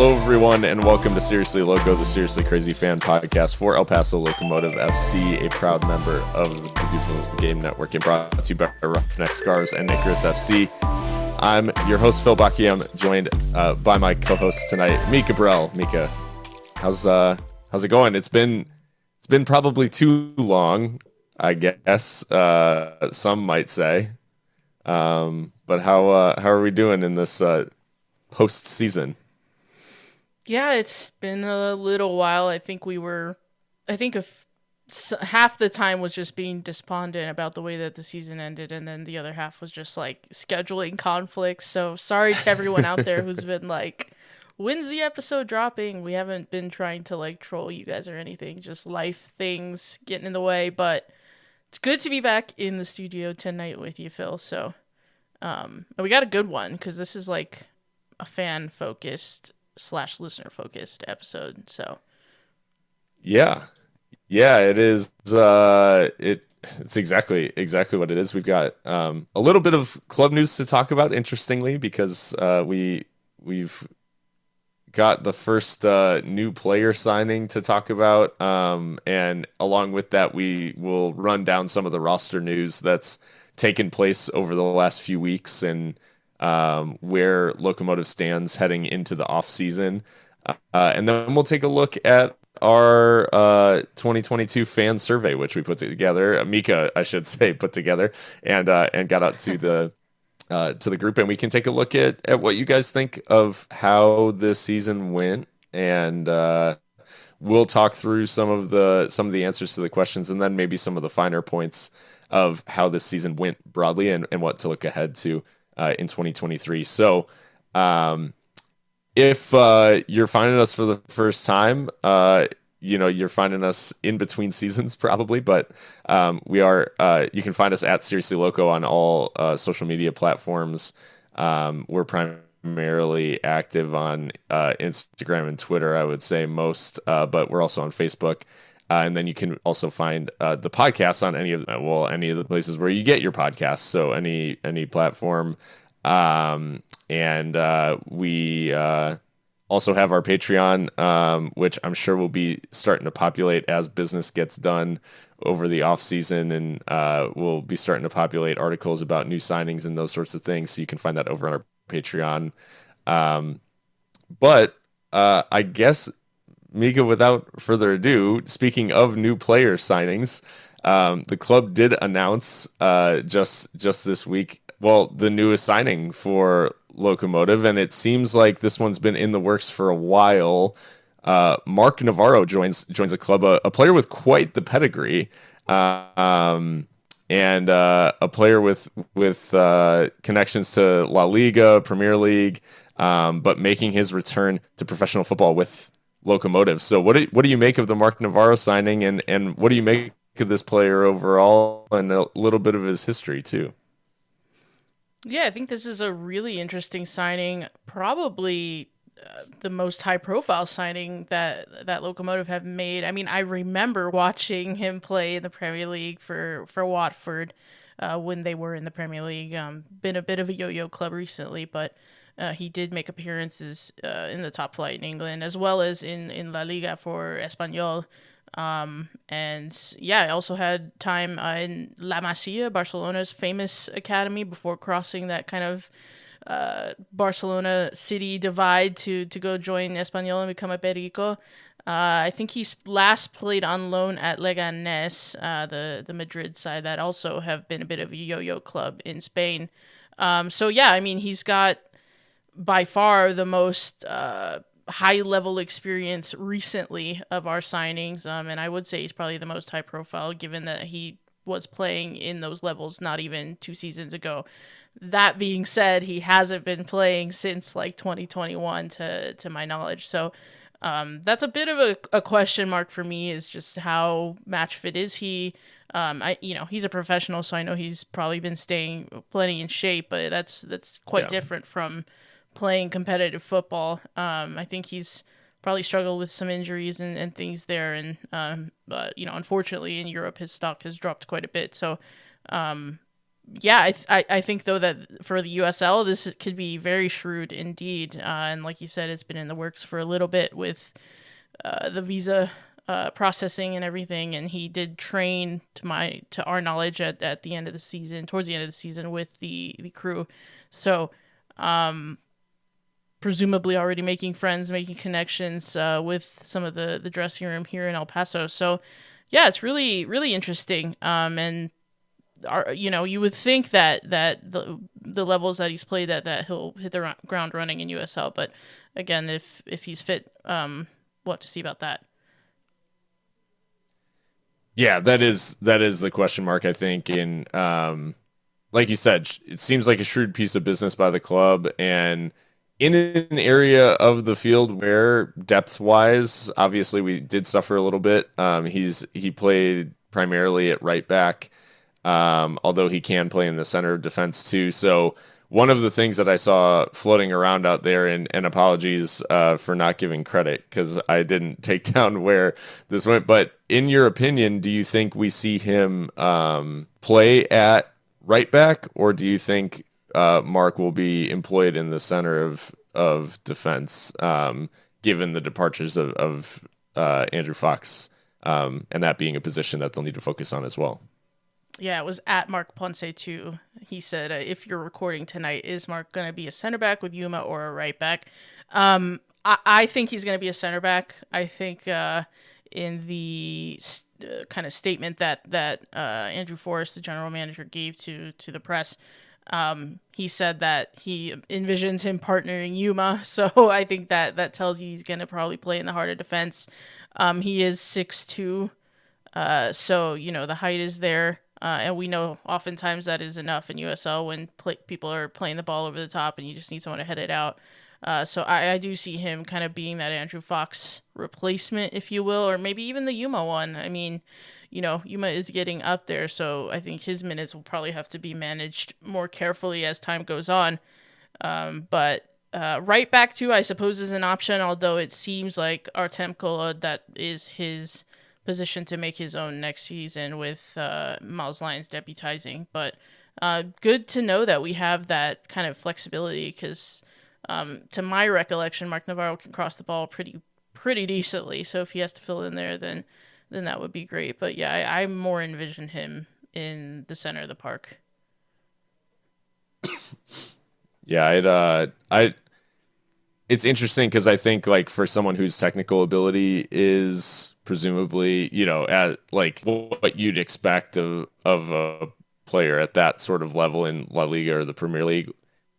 Hello, everyone, and welcome to Seriously Loco, the Seriously Crazy fan podcast for El Paso Locomotive FC, a proud member of the Beautiful Game Network, and brought to you by Roughneck Scarves and Icarus FC. I'm your host, Phil Baki. I'm joined by my co-host tonight, Mikka Brell. Mikka, how's it going? It's been probably too long, I guess. Some might say. But how are we doing in this postseason? Yeah, it's been a little while. I think half the time was just being despondent about the way that the season ended, and then the other half was just like scheduling conflicts. So sorry to everyone out there who's been like, when's the episode dropping? We haven't been trying to like troll you guys or anything, just life things getting in the way. But it's good to be back in the studio tonight with you, Phil. So we got a good one because this is like a fan focused / listener focused episode. So yeah, it is. It's exactly what it is. We've got a little bit of club news to talk about, interestingly, because we've got the first new player signing to talk about, and along with that, we will run down some of the roster news that's taken place over the last few weeks and where Locomotive stands heading into the offseason. And then we'll take a look at our 2022 fan survey, which we put together. Mikka, I should say, put together and got out to the group. And we can take a look at what you guys think of how this season went. And we'll talk through some of the answers to the questions, and then maybe some of the finer points of how this season went broadly and what to look ahead to in 2023. So if you're finding us for the first time, you're finding us in between seasons probably, but we are, you can find us at Seriously Loco on all social media platforms. We're primarily active on Instagram and Twitter, I would say most, but we're also on Facebook. And then you can also find the podcast on any of the places where you get your podcasts. So any platform. And we also have our Patreon, which I'm sure will be starting to populate as business gets done over the off season, and we'll be starting to populate articles about new signings and those sorts of things. So you can find that over on our Patreon. But I guess, Mikka, without further ado, speaking of new player signings, the club did announce just this week, the newest signing for Locomotive, and it seems like this one's been in the works for a while. Marc Navarro joins the club, a player with quite the pedigree, and a player with connections to La Liga, Premier League, but making his return to professional football with Locomotive. So what do you make of the Marc Navarro signing, and what do you make of this player overall, and a little bit of his history too? Yeah, I think this is a really interesting signing, probably the most high-profile signing that Locomotive have made. I mean, I remember watching him play in the Premier League for Watford when they were in the Premier League. Been a bit of a yo-yo club recently, but he did make appearances in the top flight in England, as well as in La Liga for Espanyol. And yeah, I also had time in La Masia, Barcelona's famous academy, before crossing that kind of Barcelona city divide to go join Espanyol and become a Perico. I think he's last played on loan at Leganés, the Madrid side that also have been a bit of a yo-yo club in Spain. So yeah, I mean, he's got by far the most high-level experience recently of our signings, and I would say he's probably the most high-profile, given that he was playing in those levels not even 2 seasons ago. That being said, he hasn't been playing since like 2021 to my knowledge, so that's a bit of a question mark for me, is just how match fit is he. He's a professional, so I know he's probably been staying plenty in shape, but that's quite different from playing competitive football. I think he's probably struggled with some injuries and things there, and but unfortunately in Europe his stock has dropped quite a bit. So Yeah, I think though that for the USL, this could be very shrewd indeed. And like you said, it's been in the works for a little bit with the visa processing and everything. And he did train to our knowledge at the end of the season, towards the end of the season with the crew. So presumably already making friends, making connections with some of the dressing room here in El Paso. So yeah, it's really really interesting. And you would think that the levels that he's played that he'll hit the ground running in USL. But again, if he's fit, we'll have to see about that. Yeah, that is the question mark, I think. And like you said, it seems like a shrewd piece of business by the club, and in an area of the field where depth wise, obviously we did suffer a little bit. He played primarily at right back, although he can play in the center of defense too. So one of the things that I saw floating around out there, and apologies for not giving credit because I didn't take down where this went, but in your opinion, do you think we see him play at right back, or do you think Marc will be employed in the center of defense, given the departures of Andrew Fox, and that being a position that they'll need to focus on as well? Yeah, it was at Marc Ponce too. He said, if you're recording tonight, is Marc going to be a center back with Yuma or a right back? I think he's going to be a center back. I think in the kind of statement that Andrew Forrest, the general manager, gave to the press, he said that he envisions him partnering Yuma. So I think that tells you he's going to probably play in the heart of defense. He is 6'2", so the height is there. And we know oftentimes that is enough in USL when people are playing the ball over the top and you just need someone to head it out. So I do see him kind of being that Andrew Fox replacement, if you will, or maybe even the Yuma one. I mean, Yuma is getting up there, so I think his minutes will probably have to be managed more carefully as time goes on. But right back too, I suppose, is an option, although it seems like Artem Kola, that is his position to make his own next season with Miles Lyons deputizing. But good to know that we have that kind of flexibility because, to my recollection, Marc Navarro can cross the ball pretty decently. So if he has to fill in there, then that would be great. But yeah, I more envision him in the center of the park. Yeah, it's interesting because I think like for someone whose technical ability is presumably, at like what you'd expect of a player at that sort of level in La Liga or the Premier League,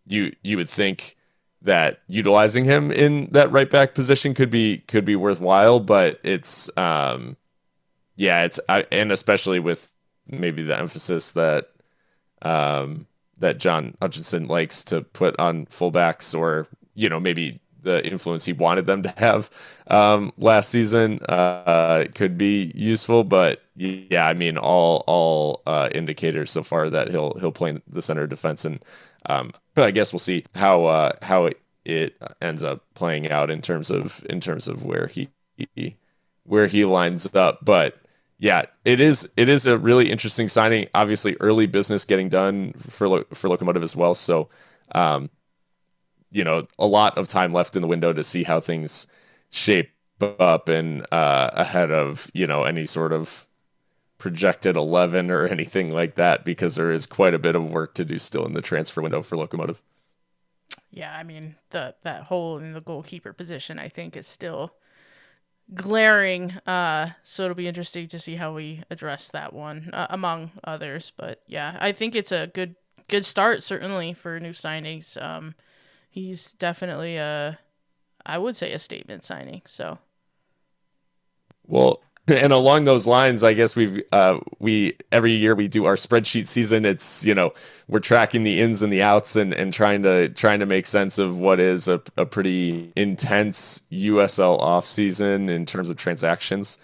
you would think that utilizing him in that right back position could be worthwhile, but it's and especially with maybe the emphasis that that John Hutchinson likes to put on fullbacks, or maybe the influence he wanted them to have last season could be useful. But yeah, I mean, all indicators so far that he'll play in the center of defense, and I guess we'll see how it ends up playing out in terms of where he lines up. But yeah, it is a really interesting signing. Obviously, early business getting done for Locomotive as well. So, a lot of time left in the window to see how things shape up, and ahead of any sort of projected 11 or anything like that, because there is quite a bit of work to do still in the transfer window for Locomotive. Yeah, I mean, that hole in the goalkeeper position, I think, is still glaring. So it'll be interesting to see how we address that one, among others. But yeah, I think it's a good start, certainly, for new signings. He's definitely I would say a statement signing. So, well, and along those lines, I guess we every year we do our spreadsheet season. It's we're tracking the ins and the outs and trying to make sense of what is a pretty intense USL off season in terms of transactions.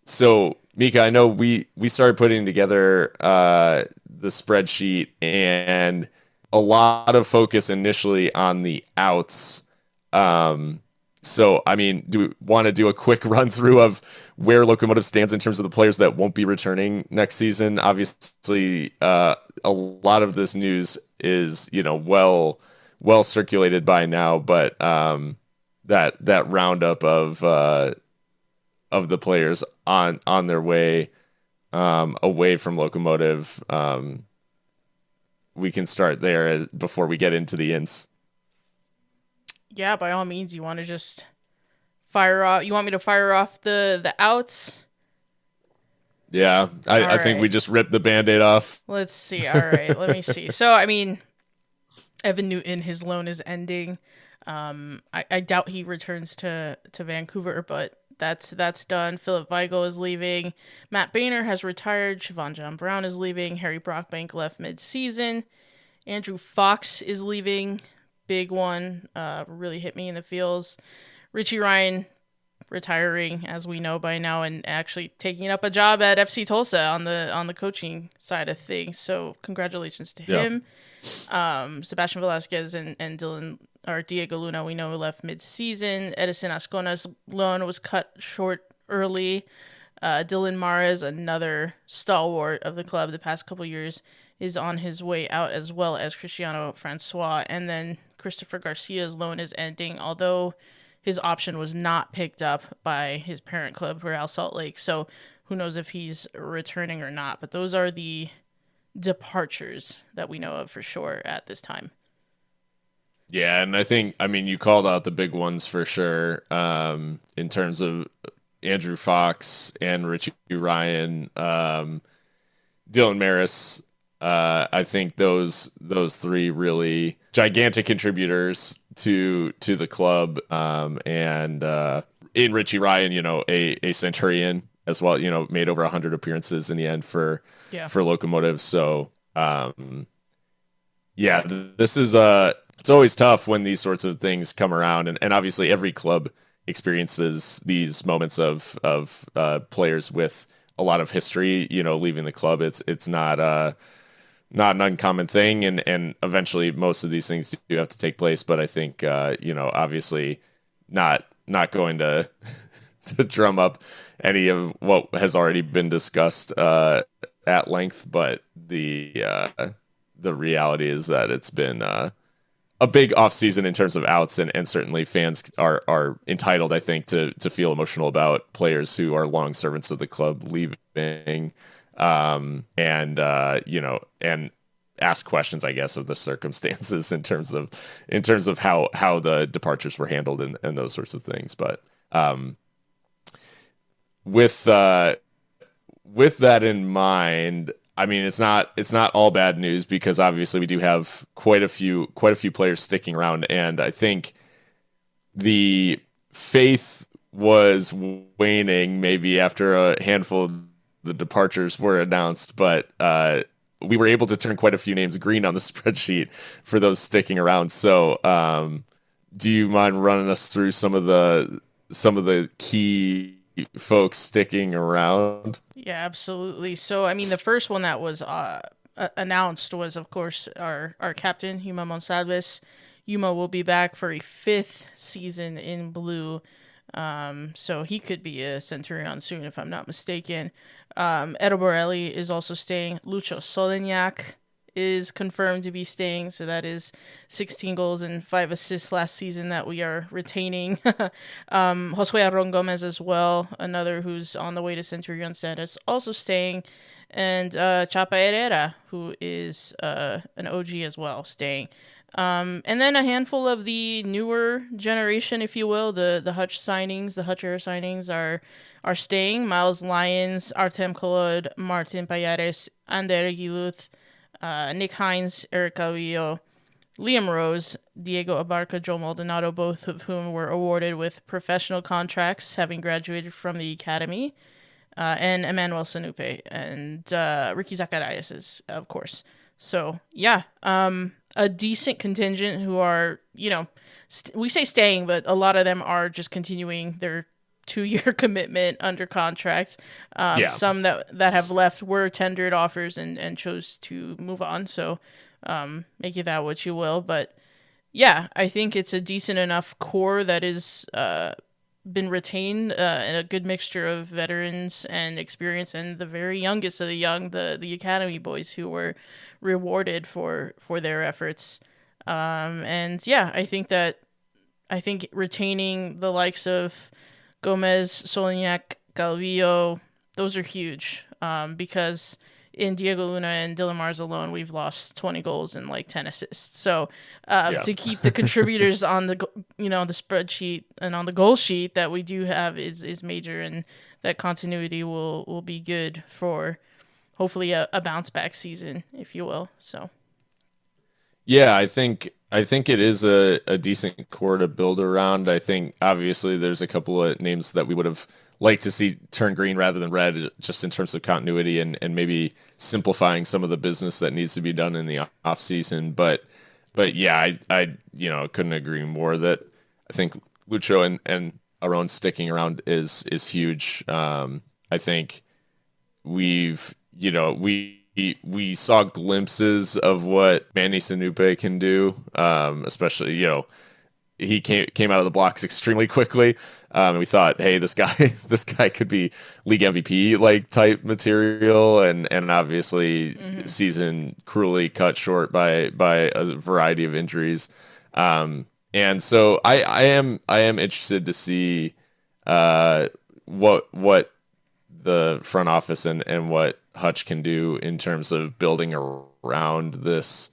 So Mikka, I know we started putting together the spreadsheet, and a lot of focus initially on the outs. So, I mean, do we want to do a quick run through of where Locomotive stands in terms of the players that won't be returning next season? Obviously, a lot of this news is, well circulated by now, but that roundup of the players on their way away from Locomotive, we can start there before we get into the ins. Yeah, by all means, you want to just fire off. You want me to fire off the outs? Yeah, I think we just ripped the Band-Aid off. Let's see. All right, let me see. So, I mean, Evan Newton, his loan is ending. I doubt he returns to Vancouver, but that's done. Philip Weigel is leaving. Matt Boehner has retired. Siobhan John Brown is leaving. Harry Brockbank left mid-season. Andrew Fox is leaving. Big one. Really hit me in the feels. Richie Ryan retiring, as we know by now, and actually taking up a job at FC Tulsa on the coaching side of things. So congratulations to him. Sebastian Velasquez and Dylan or Diego Luna, we know, left mid-season. Edison Ascona's loan was cut short early. Dylan Mares, another stalwart of the club the past couple years, is on his way out, as well as Cristiano Francois. And then Christopher Garcia's loan is ending, although his option was not picked up by his parent club, Real Salt Lake. So who knows if he's returning or not. But those are the departures that we know of for sure at this time. Yeah, and I mean, you called out the big ones for sure, in terms of Andrew Fox and Richie Ryan, Dylan Maris. I think those three really gigantic contributors to the club, and in Richie Ryan, a Centurion as well, made over 100 appearances in the end for Locomotive. So this is it's always tough when these sorts of things come around, and obviously every club experiences these moments of players with a lot of history, leaving the club. It's not an uncommon thing, and eventually most of these things do have to take place. But I think obviously not going to to drum up any of what has already been discussed at length. But the reality is that it's been a big offseason in terms of outs, and certainly fans are entitled, I think, to feel emotional about players who are long servants of the club leaving, and ask questions, I guess, of the circumstances in terms of how the departures were handled and those sorts of things. But with that in mind, I mean, it's not all bad news, because obviously we do have quite a few players sticking around, and I think the faith was waning maybe after a handful of the departures were announced, but we were able to turn quite a few names green on the spreadsheet for those sticking around. So, do you mind running us through some of the key folks sticking around? Yeah, absolutely. So, I mean, the first one that was announced was, of course, our captain, Yuma Monsalves. Yuma will be back for a 5th season in blue. So he could be a Centurion soon, if I'm not mistaken. Edo Borelli is also staying. Lucho Solignac is confirmed to be staying. So that is 16 goals and 5 assists last season that we are retaining. Josue Aron Gomez as well, another who's on the way to Centurion status, also staying. And Chapa Herrera, who is an OG as well, staying. And then a handful of the newer generation, if you will, the Hutch signings, the Hutcher signings are staying. Miles Lyons, Artem Kolod, Martin Payares, Ander Giluth, Nick Hines, Eric Calvillo, Liam Rose, Diego Abarca, Joe Maldonado, both of whom were awarded with professional contracts, having graduated from the academy, and Emmanuel Sanupe, and Ricky Zacharias is, of course. So, yeah, a decent contingent who are, we say staying, but a lot of them are just continuing their 2-year commitment under contract. Some that have left were tendered offers and chose to move on. So make of that what you will. But yeah, I think it's a decent enough core that is been retained, and a good mixture of veterans and experience, and the very youngest of the young, the academy boys who were rewarded for their efforts. And yeah, I think retaining the likes of Gomez, Solignac, Calvillo, those are huge, because in Diego Luna and Dylan Mars alone, we've lost 20 goals and like 10 assists. So Yeah. to keep the contributors on the the spreadsheet and on the goal sheet that we do have is major, and that continuity will be good for hopefully a bounce back season, if you will. So Yeah, I think it is a decent core to build around. I think obviously there's a couple of names that we would have liked to see turn green rather than red, just in terms of continuity and maybe simplifying some of the business that needs to be done in the off season. But yeah, I couldn't agree more that I think Lucho and Aron sticking around is huge. I think we saw glimpses of what Manny Sanupe can do, especially he came out of the blocks extremely quickly. And we thought, hey, this guy this guy could be league MVP like type material, and obviously season cruelly cut short by a variety of injuries. And so I am interested to see what the front office and what Hutch can do in terms of building around this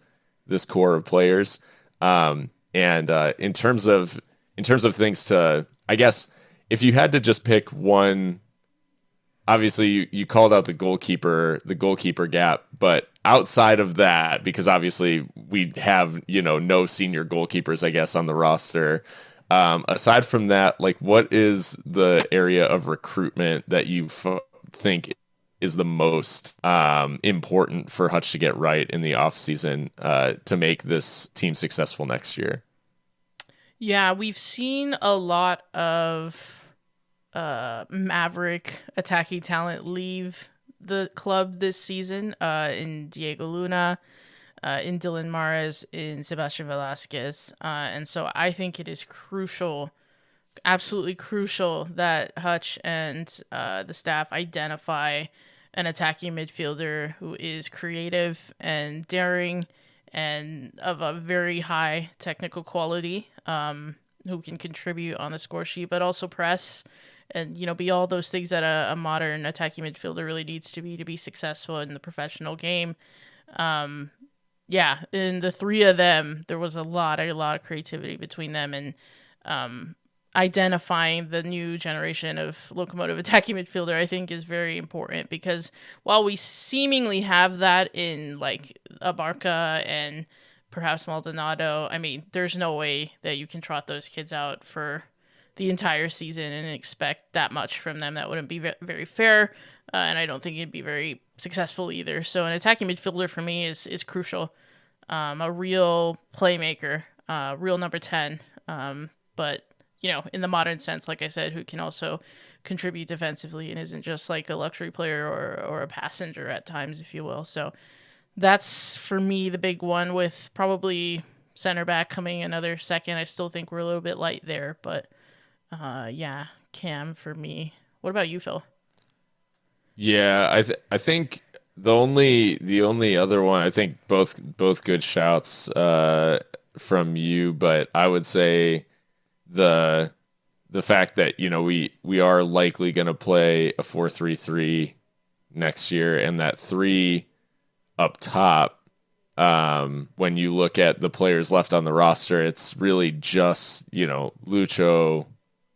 core of players. And in terms of things to, I guess, if you had to just pick one, obviously you called out the goalkeeper gap, but outside of that, because obviously we have no senior goalkeepers, I guess, on the roster. Aside from that, like, what is the area of recruitment that you think is the most important for Hutch to get right in the offseason to make this team successful next year? yeah, we've seen a lot of maverick attacking talent leave the club this season, in Diego Luna, in Dylan Mares, in Sebastian Velasquez. And so I think it is crucial, absolutely crucial, that Hutch and the staff identify an attacking midfielder who is creative and daring and of a very high technical quality, who can contribute on the score sheet, but also press and be all those things that a modern attacking midfielder really needs to be successful in the professional game. Yeah, in the three of them, there was a lot of creativity between them, and identifying the new generation of locomotive attacking midfielder, I think, is very important, because while we seemingly have that in like Abarca and perhaps Maldonado, I mean, there's no way that you can trot those kids out for the entire season and expect that much from them. That wouldn't be very fair, and I don't think it'd be very successful either. So an attacking midfielder for me is crucial. A real playmaker, real number 10, but in the modern sense, like I said, who can also contribute defensively and isn't just like a luxury player or a passenger at times, if you will. So that's for me the big one, with probably center back coming another second. I still think we're a little bit light there, but yeah, Cam for me. What about you, Phil? Yeah, I think the only other one, I think both good shouts from you, but I would say the fact that we are likely going to play a 4-3-3 next year, and that three up top, when you look at the players left on the roster, it's really just Lucho,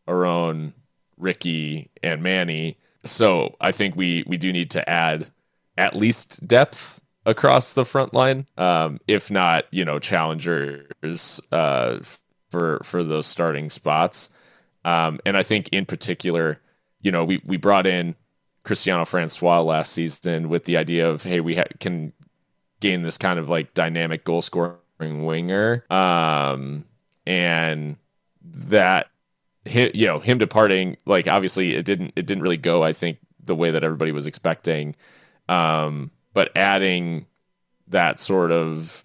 Aron, Ricky, and Manny. So I think we do need to add at least depth across the front line, if not challengers for those starting spots. And I think in particular, we brought in Cristiano Francois last season with the idea of, hey, we can gain this kind of like dynamic goal scoring winger. And that him departing, like, obviously it didn't really go, I think, the way that everybody was expecting. But adding that sort of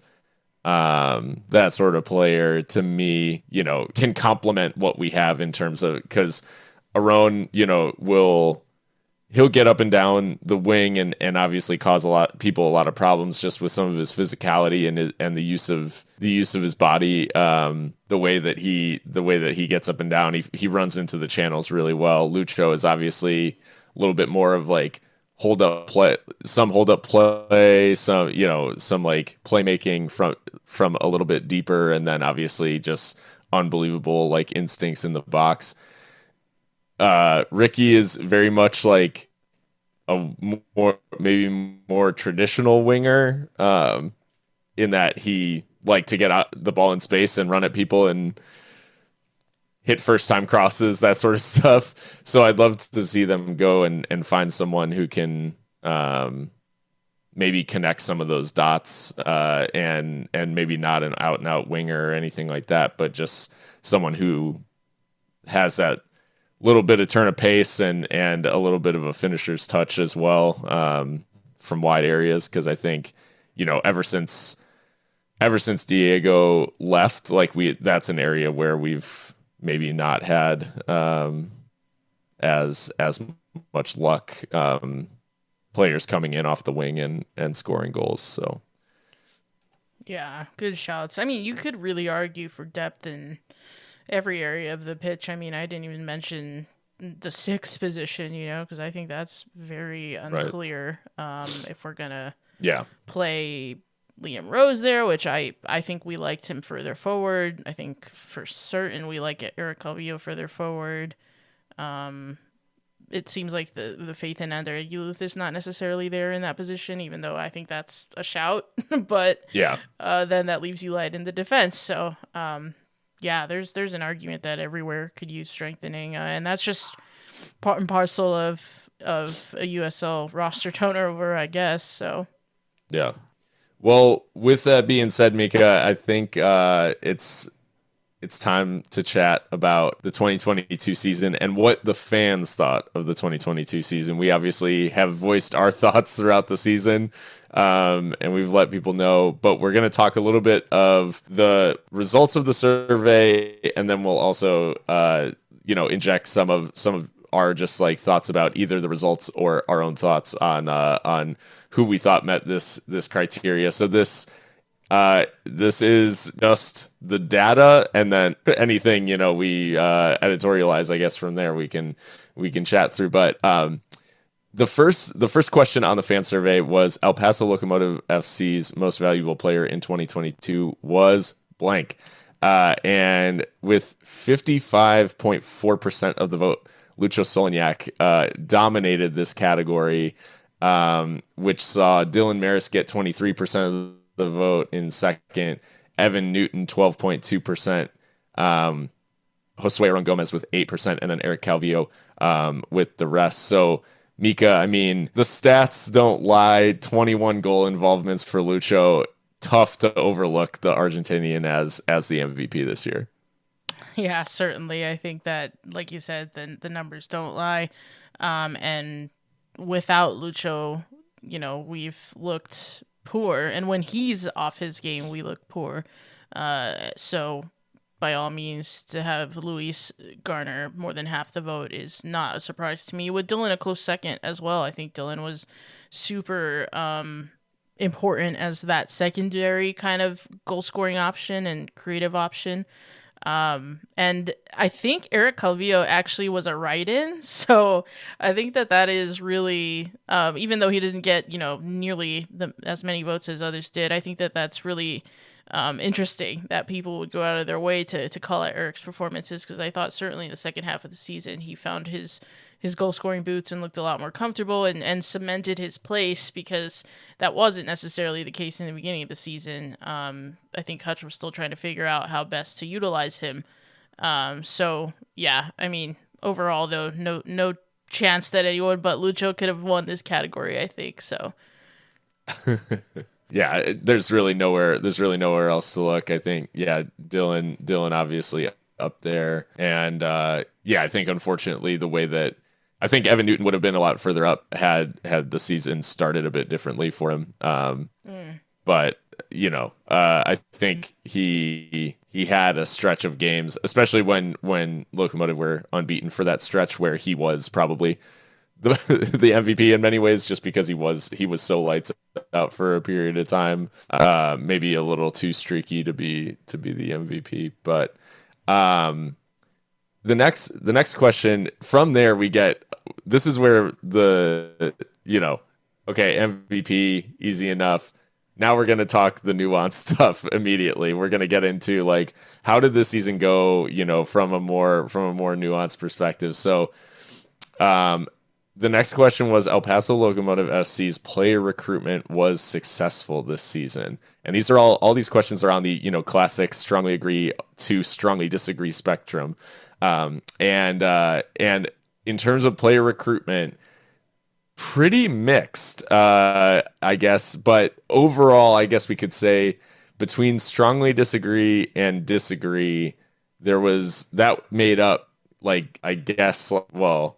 That sort of player to me, can complement what we have in terms of, because Aron, he'll get up and down the wing and obviously cause a lot of problems just with some of his physicality and the use of his body. The way that he gets up and down, he runs into the channels really well. Lucho is obviously a little bit more of like hold up play, some like playmaking from a little bit deeper, and then obviously just unbelievable like instincts in the box. Ricky is very much like a maybe more traditional winger, in that he like to get out the ball in space and run at people and hit first time crosses, that sort of stuff. So I'd love to see them go and find someone who can maybe connect some of those dots, and maybe not an out and out winger or anything like that, but just someone who has that little bit of turn of pace and a little bit of a finisher's touch as well, from wide areas. Cause I think, ever since Diego left, that's an area where we've maybe not had, as much luck, players coming in off the wing and scoring goals. So Yeah, good shouts. I mean, you could really argue for depth in every area of the pitch. I mean, I didn't even mention the sixth position, because I think that's very unclear. If we're gonna play Liam Rose there, which I think we liked him further forward. I think for certain we like Eric Calvillo further forward. It seems like the faith in Andre Aguiluth is not necessarily there in that position, even though I think that's a shout. But then that leaves you light in the defense. So there's an argument that everywhere could use strengthening, and that's just part and parcel of a USL roster turnover, I guess. So yeah. Well, with that being said, Mikka, I think it's time to chat about the 2022 season and what the fans thought of the 2022 season. We obviously have voiced our thoughts throughout the season, and we've let people know, but we're going to talk a little bit of the results of the survey, and then we'll also, inject some of our just like thoughts about either the results or our own thoughts on who we thought met this criteria. So this is just the data, and then anything we editorialize, I guess, from there we can chat through. But the first question on the fan survey was El Paso Locomotive FC's most valuable player in 2022 was blank, and with 55.4% of the vote, Lucho Solignac dominated this category, which saw Dylan Maris get 23% of the vote in second, Evan Newton 12.2%, Josue Aron Gomez with 8%, and then Eric Calvillo with the rest. So Mikka, I mean, the stats don't lie. 21 goal involvements for Lucho. Tough to overlook the Argentinian as the MVP this year. Yeah, certainly. I think that, like you said, the numbers don't lie. And without Lucho, we've looked poor. And when he's off his game, we look poor. So by all means, to have Luis garner more than half the vote is not a surprise to me. With Dylan a close second as well. I think Dylan was super important as that secondary kind of goal-scoring option and creative option. And I think Eric Calvillo actually was a write-in, so I think that is really, even though he doesn't get, nearly as many votes as others did, I think that's really interesting that people would go out of their way to call out Eric's performances, because I thought certainly in the second half of the season he found his goal-scoring boots and looked a lot more comfortable and cemented his place, because that wasn't necessarily the case in the beginning of the season. I think Hutch was still trying to figure out how best to utilize him. So, yeah, I mean, overall, though, no chance that anyone but Lucho could have won this category, I think, so. Yeah, there's really nowhere else to look. I think, Dylan obviously up there. And, I think, unfortunately, the way that I think Evan Newton would have been a lot further up had the season started a bit differently for him. But I think he had a stretch of games, especially when Locomotive were unbeaten, for that stretch where he was probably the MVP in many ways, just because he was so lights out for a period of time. Maybe a little too streaky to be the MVP. But the next question from there, we get, this is where the, okay, MVP, easy enough. Now we're going to talk the nuanced stuff immediately. We're going to get into, like, how did this season go, from a more nuanced perspective. So the next question was, El Paso Locomotive FC's player recruitment was successful this season. And these are all these questions are on the, classic strongly agree to strongly disagree spectrum. And in terms of player recruitment, pretty mixed, I guess. But overall, I guess we could say between strongly disagree and disagree, that made up, like, I guess, well,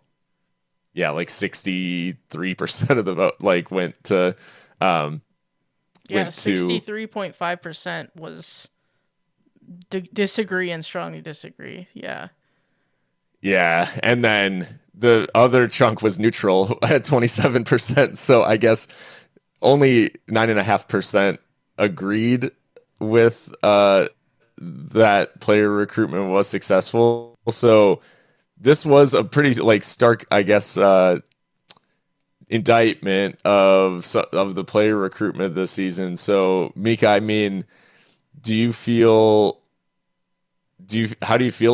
yeah, like 63% of the vote, like, went to, 63.5% was disagree and strongly disagree. Yeah. Yeah. And then the other chunk was neutral at 27%. So I guess only 9.5% agreed with, that player recruitment was successful. So this was a pretty, like, stark, I guess, indictment of the player recruitment this season. So, Mikka, I mean, how do you feel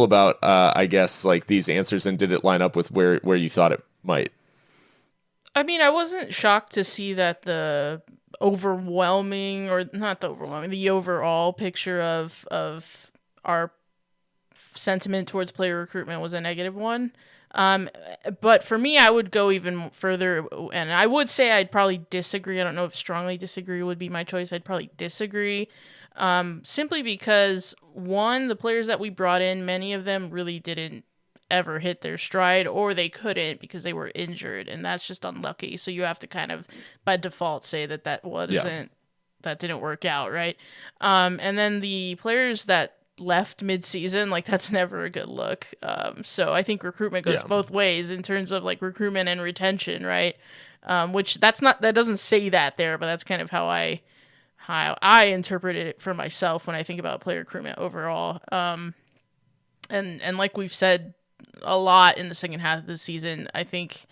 about, I guess, like, these answers, and did it line up with where you thought it might? I mean, I wasn't shocked to see that the overall picture of our sentiment towards player recruitment was a negative one. But for me, I would go even further, and I would say I'd probably disagree. I don't know if strongly disagree would be my choice. I'd probably disagree. Simply because, one, the players that we brought in, many of them really didn't ever hit their stride, or they couldn't because they were injured, and that's just unlucky. So you have to kind of, by default, say that that didn't work out, right? And then the players that left mid-season, like, that's never a good look. So I think recruitment goes both ways in terms of, like, recruitment and retention, right? Which that doesn't say that there, but that's kind of how I interpreted it for myself when I think about player recruitment overall. And like we've said a lot in the second half of the season, I think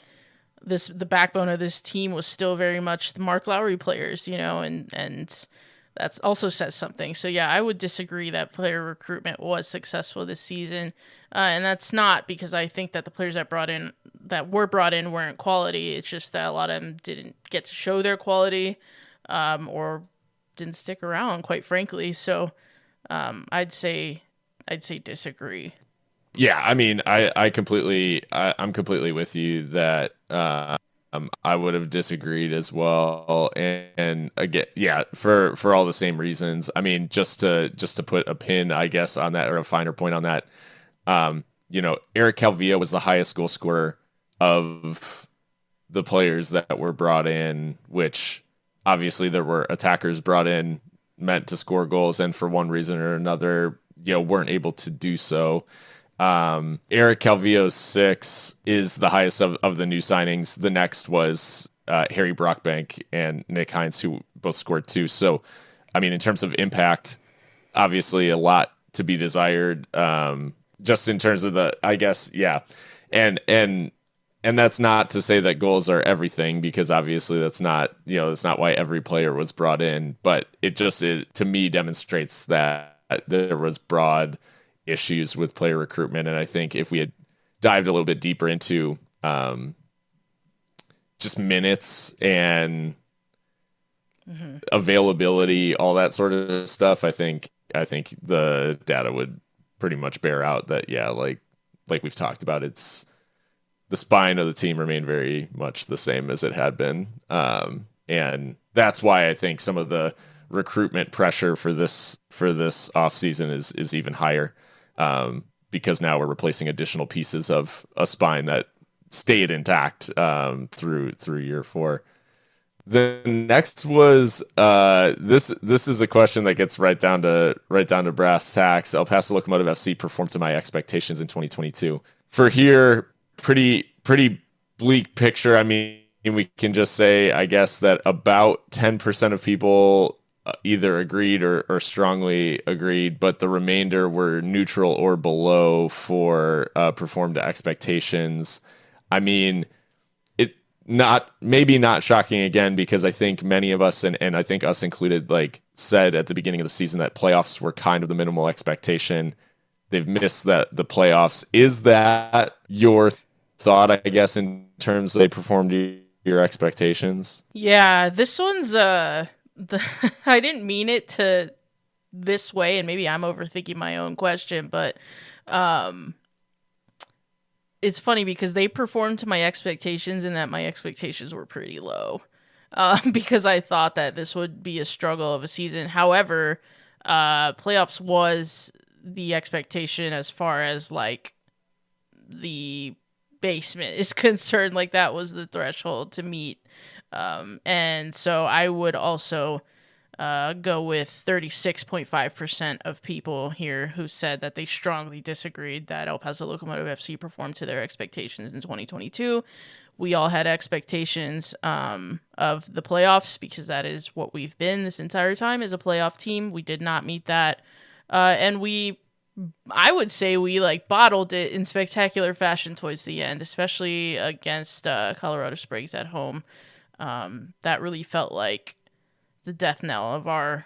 the backbone of this team was still very much the Mark Lowry players, and that also says something. So yeah, I would disagree that player recruitment was successful this season, and that's not because I think that the players that were brought in weren't quality. It's just that a lot of them didn't get to show their quality, or didn't stick around, quite frankly. So I'd say disagree. Yeah, I mean, I'm completely with you that I would have disagreed as well, and again, yeah, for all the same reasons. I mean, just to put a pin, I guess, on that, or a finer point on that, Eric Calvillo was the highest goal scorer of the players that were brought in, which obviously there were attackers brought in meant to score goals, and for one reason or another, weren't able to do so. Eric Calvillo's 6 is the highest of the new signings. The next was Harry Brockbank and Nick Hines, who both scored 2. So, I mean, in terms of impact, obviously a lot to be desired. Just in terms of I guess, yeah. And that's not to say that goals are everything, because obviously that's not why every player was brought in. But it to me demonstrates that there was broad issues with player recruitment. And I think if we had dived a little bit deeper into just minutes and availability, all that sort of stuff, I think the data would pretty much bear out that, yeah, like we've talked about, it's the spine of the team remained very much the same as it had been. And that's why I think some of the recruitment pressure for this offseason is even higher. Because now we're replacing additional pieces of a spine that stayed intact through year 4. The next was this is a question that gets right down to brass tacks. El Paso Locomotive FC performed to my expectations in 2022. For here, pretty bleak picture. I mean, we can just say, I guess, that about 10% of people either agreed or strongly agreed, but the remainder were neutral or below for performed to expectations. I mean, not shocking again, because I think many of us, and I think us included, like said at the beginning of the season that playoffs were kind of the minimal expectation. They've missed the playoffs. Is that your thought, I guess, in terms of they performed your expectations? Yeah, this one's I didn't mean it to this way, and maybe I'm overthinking my own question, but it's funny because they performed to my expectations, and that my expectations were pretty low. Because I thought that this would be a struggle of a season. However, playoffs was the expectation as far as like the basement is concerned. Like that was the threshold to meet. And so I would also go with 36.5% of people here who said that they strongly disagreed that El Paso Locomotive FC performed to their expectations in 2022. We all had expectations of the playoffs, because that is what we've been this entire time, as a playoff team. We did not meet that. And I would say we like bottled it in spectacular fashion towards the end, especially against Colorado Springs at home. That really felt like the death knell of our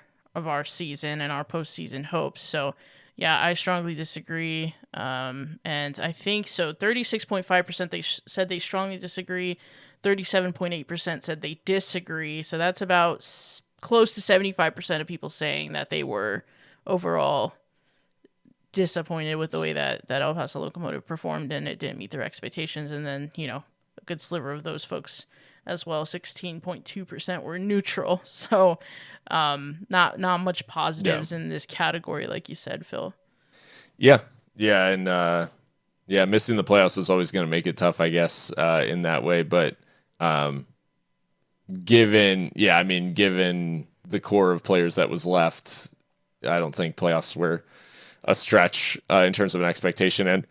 season and our postseason hopes. So yeah, I strongly disagree. And I think so 36.5% they said they strongly disagree. 37.8% said they disagree. So that's about close to 75% of people saying that they were overall disappointed with the way that El Paso Locomotive performed, and it didn't meet their expectations. And then, a good sliver of those folks as well, 16.2%, were neutral. So not much positives in this category, like you said, Phil. Yeah, and missing the playoffs is always going to make it tough, I guess, in that way. But given the core of players that was left, I don't think playoffs were a stretch in terms of an expectation. And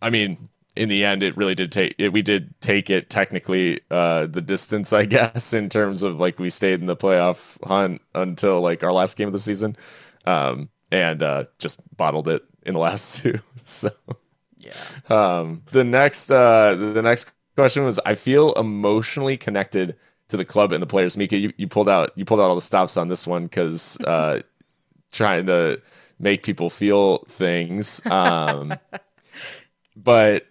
I mean, in the end, it really did take it. We did take it technically the distance, I guess, in terms of like we stayed in the playoff hunt until like our last game of the season, and just bottled it in the last two. So yeah. The next question was, I feel emotionally connected to the club and the players. Mikka, you pulled out all the stops on this one because trying to make people feel things. But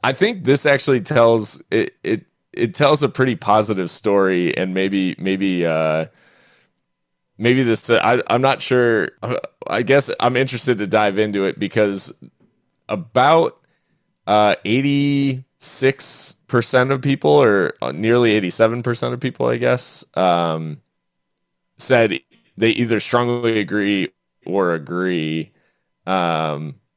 I think this actually tells it tells a pretty positive story, and maybe this I'm not sure. I guess I'm interested to dive into it, because about 86% of people, or nearly 87% of people, I guess, said they either strongly agree or agree,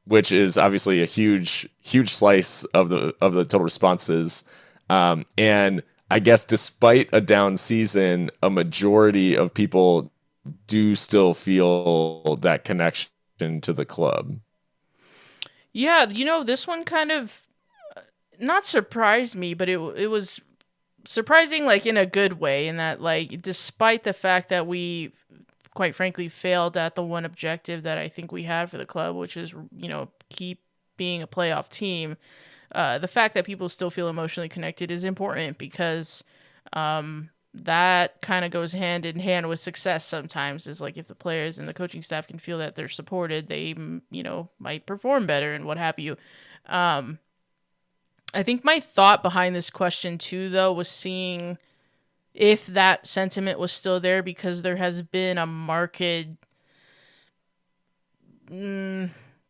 which is obviously a huge slice of the total responses. And I guess despite a down season, a majority of people do still feel that connection to the club. Yeah, this one kind of not surprised me, but it was surprising, like in a good way, in that, like, despite the fact that we quite frankly failed at the one objective that I think we had for the club, which is, keep being a playoff team, the fact that people still feel emotionally connected is important, because that kind of goes hand in hand with success sometimes. Is like, if the players and the coaching staff can feel that they're supported, they, might perform better and what have you. I think my thought behind this question too, though, was seeing if that sentiment was still there, because there has been a marked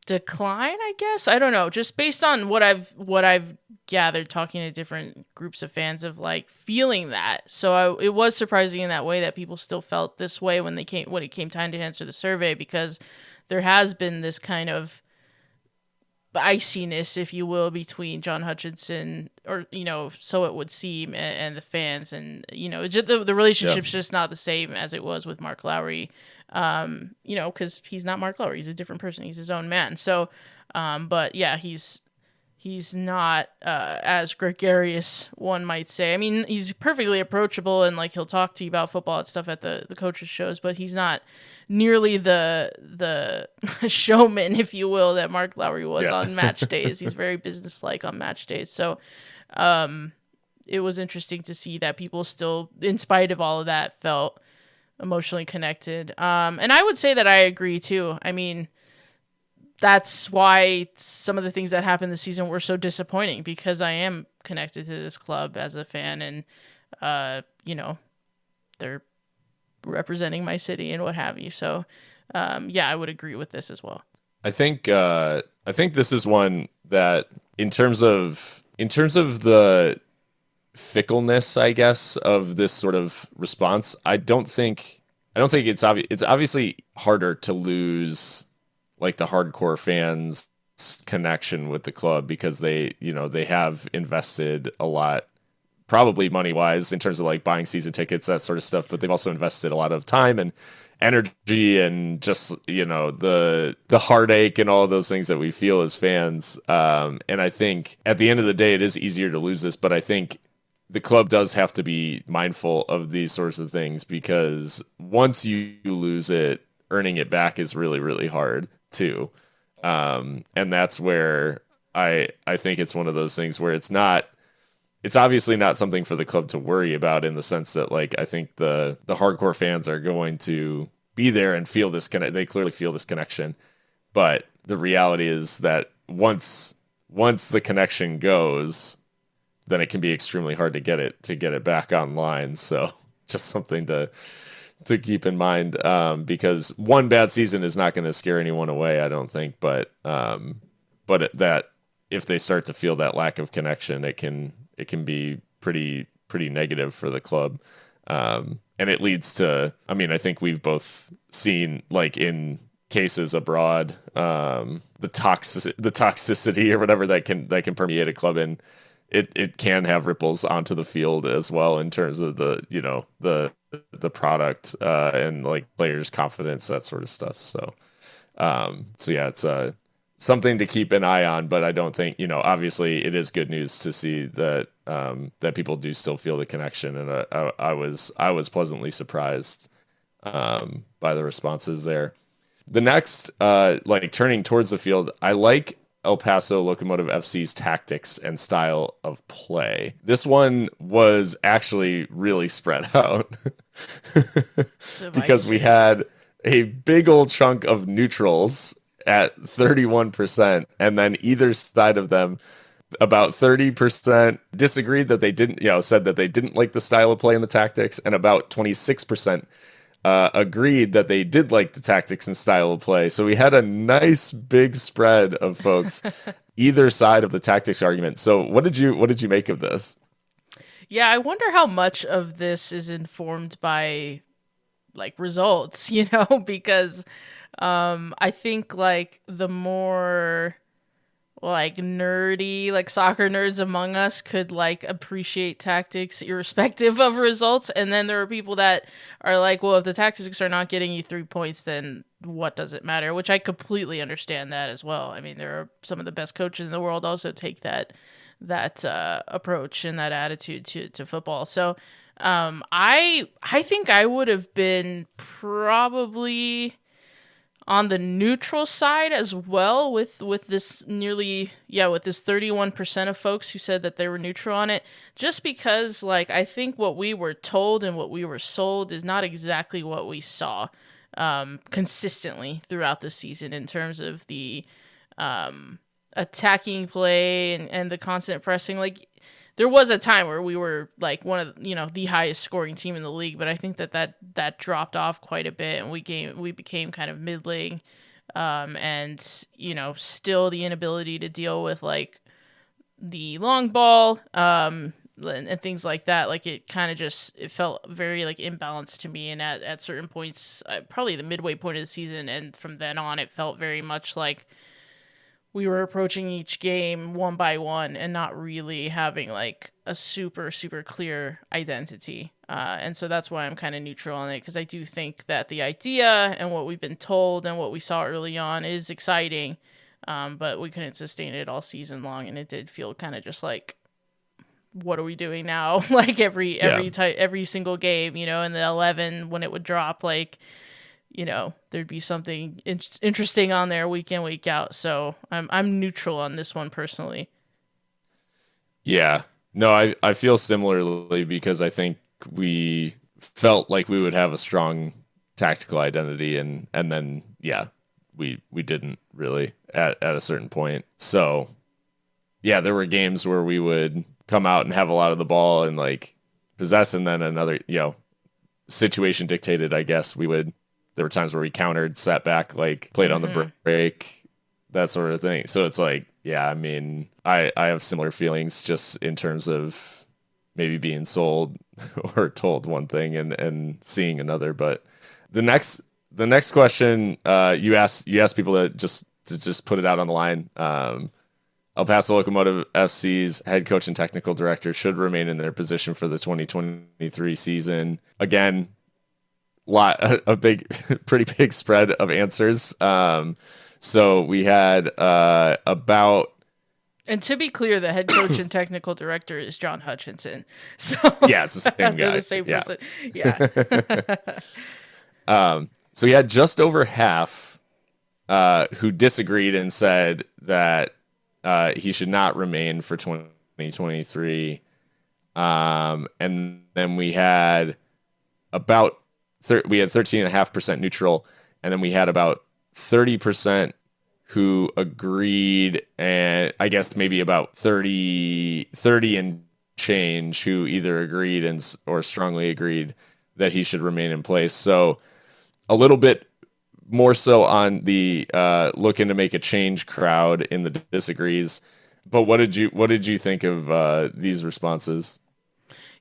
decline, I guess. I don't know, just based on what I've gathered talking to different groups of fans, of like feeling that. So it was surprising in that way that people still felt this way when it came time to answer the survey, because there has been this kind of iciness, if you will, between John Hutchinson, or so it would seem, and the fans, and the relationship's just not the same as it was with Marc Lowry. Because he's not Marc Lowry, he's a different person, he's his own man. So, but yeah, he's not as gregarious, one might say. I mean, he's perfectly approachable, and like he'll talk to you about football and stuff at the coaches shows, but he's not nearly the showman, if you will, that Marc Lowry was on match days. He's very businesslike on match days. So it was interesting to see that people still, in spite of all of that, felt emotionally connected. And I would say that I agree too. I mean, that's why some of the things that happened this season were so disappointing, because I am connected to this club as a fan, and they're representing my city and what have you. So I would agree with this as well. I think this is one that in terms of the fickleness, I guess, of this sort of response, I don't think it's obvious. It's obviously harder to lose like the hardcore fans' connection with the club, because they have invested a lot, probably money wise, in terms of like buying season tickets, that sort of stuff, but they've also invested a lot of time and energy and just the heartache and all of those things that we feel as fans. And I think at the end of the day, it is easier to lose this, but I think the club does have to be mindful of these sorts of things, because once you lose it, earning it back is really, really hard too. And that's where I think it's one of those things where it's obviously not something for the club to worry about, in the sense that, like, I think the hardcore fans are going to be there and feel this they clearly feel this connection. But the reality is that once the connection goes, then it can be extremely hard to get it back online. So just something to keep in mind, because one bad season is not going to scare anyone away, I don't think. But that if they start to feel that lack of connection, it can be pretty negative for the club. And it leads to, I mean, I think we've both seen, like, in cases abroad, the toxicity or whatever that can permeate a club, and it can have ripples onto the field as well, in terms of the product and like players' confidence, that sort of stuff. So yeah, it's something to keep an eye on, but I don't think, obviously it is good news to see that that people do still feel the connection, and I was pleasantly surprised by the responses there. The next, like, turning towards the field, I like El Paso Locomotive FC's tactics and style of play. This one was actually really spread out because we had a big old chunk of neutrals at 31%, and then either side of them, about 30% disagreed, that they didn't, said that they didn't like the style of play and the tactics, and about 26% agreed that they did like the tactics and style of play. So we had a nice big spread of folks either side of the tactics argument. So what did you make of this? Yeah, I wonder how much of this is informed by, like, results, because I think, like, the more, like, nerdy, like, soccer nerds among us could, like, appreciate tactics irrespective of results, and then there are people that are like, well, if the tactics are not getting you 3 points, then what does it matter? Which I completely understand that as well. I mean, there are some of the best coaches in the world also take that approach and that attitude to football. So I think I would have been probably on the neutral side as well, with this nearly, with this 31% of folks who said that they were neutral on it, just because, like, I think what we were told and what we were sold is not exactly what we saw consistently throughout the season, in terms of the attacking play and the constant pressing. Like, there was a time where we were, like, one of, the highest scoring team in the league, but I think that dropped off quite a bit, and we became kind of middling, and still the inability to deal with, like, the long ball, and things like that. Like, it kind of it felt very, like, imbalanced to me, and at certain points, probably the midway point of the season, and from then on, it felt very much like we were approaching each game one by one and not really having like a super, super clear identity. And so that's why I'm kind of neutral on it, because I do think that the idea and what we've been told and what we saw early on is exciting, but we couldn't sustain it all season long, and it did feel kind of just like, what are we doing now? Like every single game, you know, in the 11 when it would drop, like, you know, there'd be something interesting on there week in, week out. So I'm neutral on this one personally. Yeah. No, I feel similarly, because I think we felt like we would have a strong tactical identity, and then we didn't really at a certain point. So yeah, there were games where we would come out and have a lot of the ball and like possess, and then another, you know, situation dictated, I guess, there were times where we countered, sat back, like played on the break, that sort of thing. So it's like, yeah, I mean, I have similar feelings, just in terms of maybe being sold or told one thing and seeing another. But the next question, you asked people to just put it out on the line. El Paso Locomotive FC's head coach and technical director should remain in their position for the 2023 season. Again, pretty big spread of answers. So we had about. And to be clear, the head coach and technical director is John Hutchinson. So yeah, it's the same guy. The same person. Yeah. So we had just over half who disagreed and said that he should not remain for 2023. And then we had about 13.5% neutral, and then we had about 30% who agreed, and I guess maybe about 30 and change who either agreed or strongly agreed that he should remain in place. So a little bit more so on the looking to make a change crowd in the disagrees. But what did you think of these responses?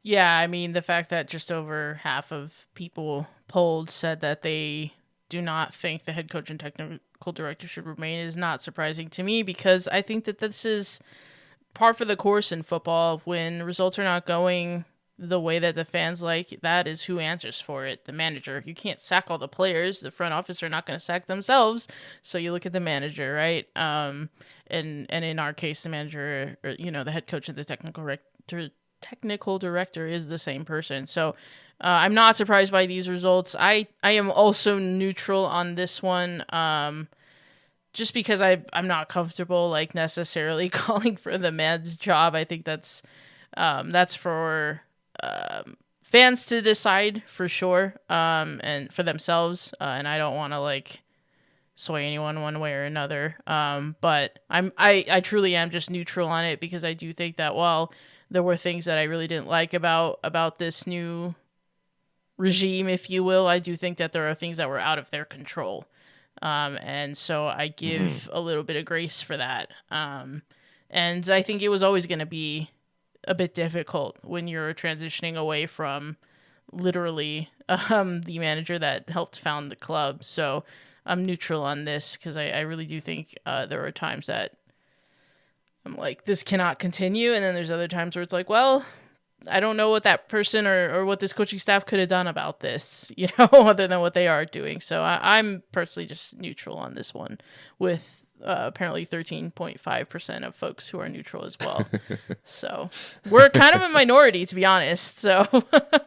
Yeah, I mean, the fact that just over half of people polled said that they do not think the head coach and technical director should remain is not surprising to me, because I think that this is par for the course in football. When results are not going the way that the fans like, that is who answers for it, the manager. You can't sack all the players. The front office are not going to sack themselves. So you look at the manager, right? And in our case, the manager, or, you know, the head coach and the technical director is the same person. So I'm not surprised by these results. I am also neutral on this one, just because I'm not comfortable like necessarily calling for the man's job. I think that's for fans to decide for sure, and for themselves, and I don't want to like sway anyone one way or another. But I truly am just neutral on it, because I do think that while there were things that I really didn't like about this new regime, if you will, I do think that there are things that were out of their control. And so I give a little bit of grace for that. And I think it was always going to be a bit difficult when you're transitioning away from literally the manager that helped found the club. So I'm neutral on this, because I really do think there are times that I'm like, this cannot continue. And then there's other times where it's like, well, I don't know what that person or what this coaching staff could have done about this, you know, other than what they are doing. So I'm personally just neutral on this one, with apparently 13.5% of folks who are neutral as well. So we're kind of a minority, to be honest. So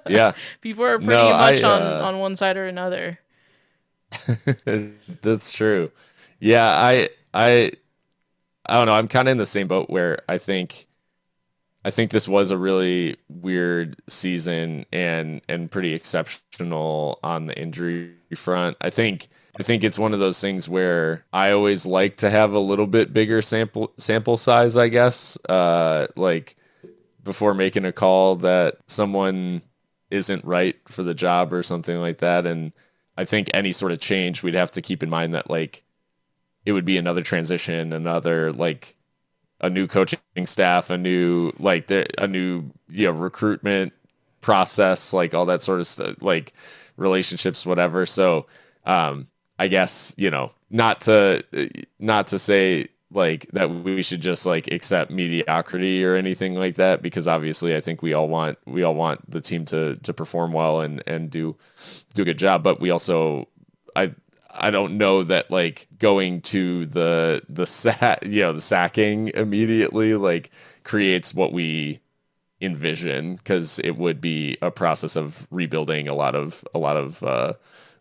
yeah, people are pretty much on one side or another. That's true. Yeah, I don't know. I'm kind of in the same boat, where I think this was a really weird season and pretty exceptional on the injury front. I think it's one of those things where I always like to have a little bit bigger sample size, I guess, like before making a call that someone isn't right for the job or something like that. And I think any sort of change, we'd have to keep in mind that like it would be another transition, another like a new coaching staff, a new recruitment process, like all that sort of stuff, like relationships, whatever. So I guess, you know, not to say like that we should just like accept mediocrity or anything like that, because obviously I think we all want the team to perform well and do a good job, but we also I don't know that like going to the sacking immediately like creates what we envision, because it would be a process of rebuilding a lot of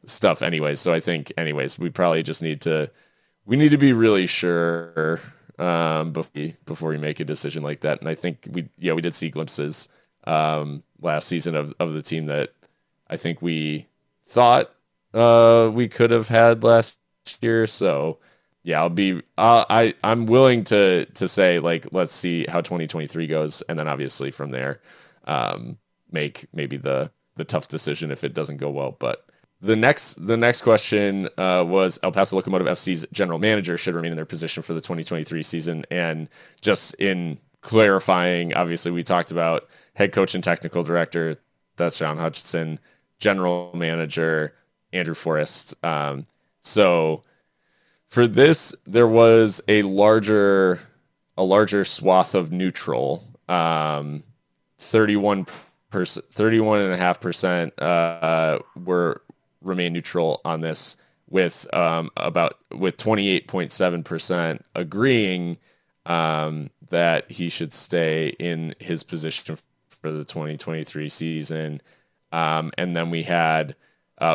stuff anyways. So I think anyways we probably just need to be really sure before we make a decision like that. And I think we did see glimpses last season of the team that I think we thought we could have had last year. So yeah, I'm willing to say like let's see how 2023 goes, and then obviously from there make maybe the tough decision if it doesn't go well. But the next question was El Paso Locomotive FC's general manager should remain in their position for the 2023 season. And just in clarifying, obviously we talked about head coach and technical director, that's John Hutchinson, general manager Andrew Forrest. So for this, there was a larger swath of neutral, 31.5% were remain neutral on this, with 28.7% agreeing that he should stay in his position for the 2023 season. And then we had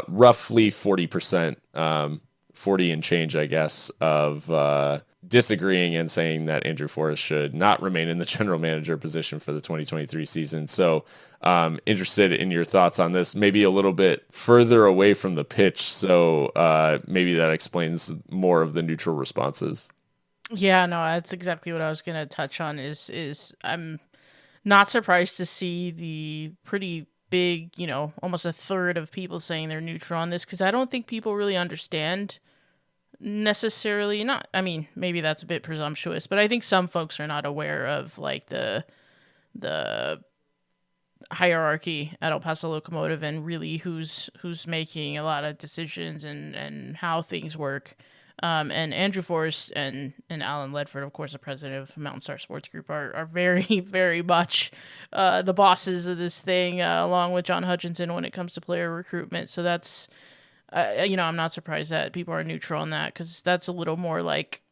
roughly 40%, 40 and change, I guess, of disagreeing and saying that Andrew Forrest should not remain in the general manager position for the 2023 season. So interested in your thoughts on this, maybe a little bit further away from the pitch. So maybe that explains more of the neutral responses. Yeah, no, that's exactly what I was going to touch on is I'm not surprised to see the pretty big, almost a third of people saying they're neutral on this, because I don't think people really understand necessarily, not, I mean, maybe that's a bit presumptuous, but I think some folks are not aware of like the hierarchy at El Paso Locomotive and really who's making a lot of decisions and how things work. And Andrew Forrest and Alan Ledford, of course, the president of Mountain Star Sports Group, are very, very much the bosses of this thing, along with John Hutchinson when it comes to player recruitment. So that's, I'm not surprised that people are neutral on that, because that's a little more like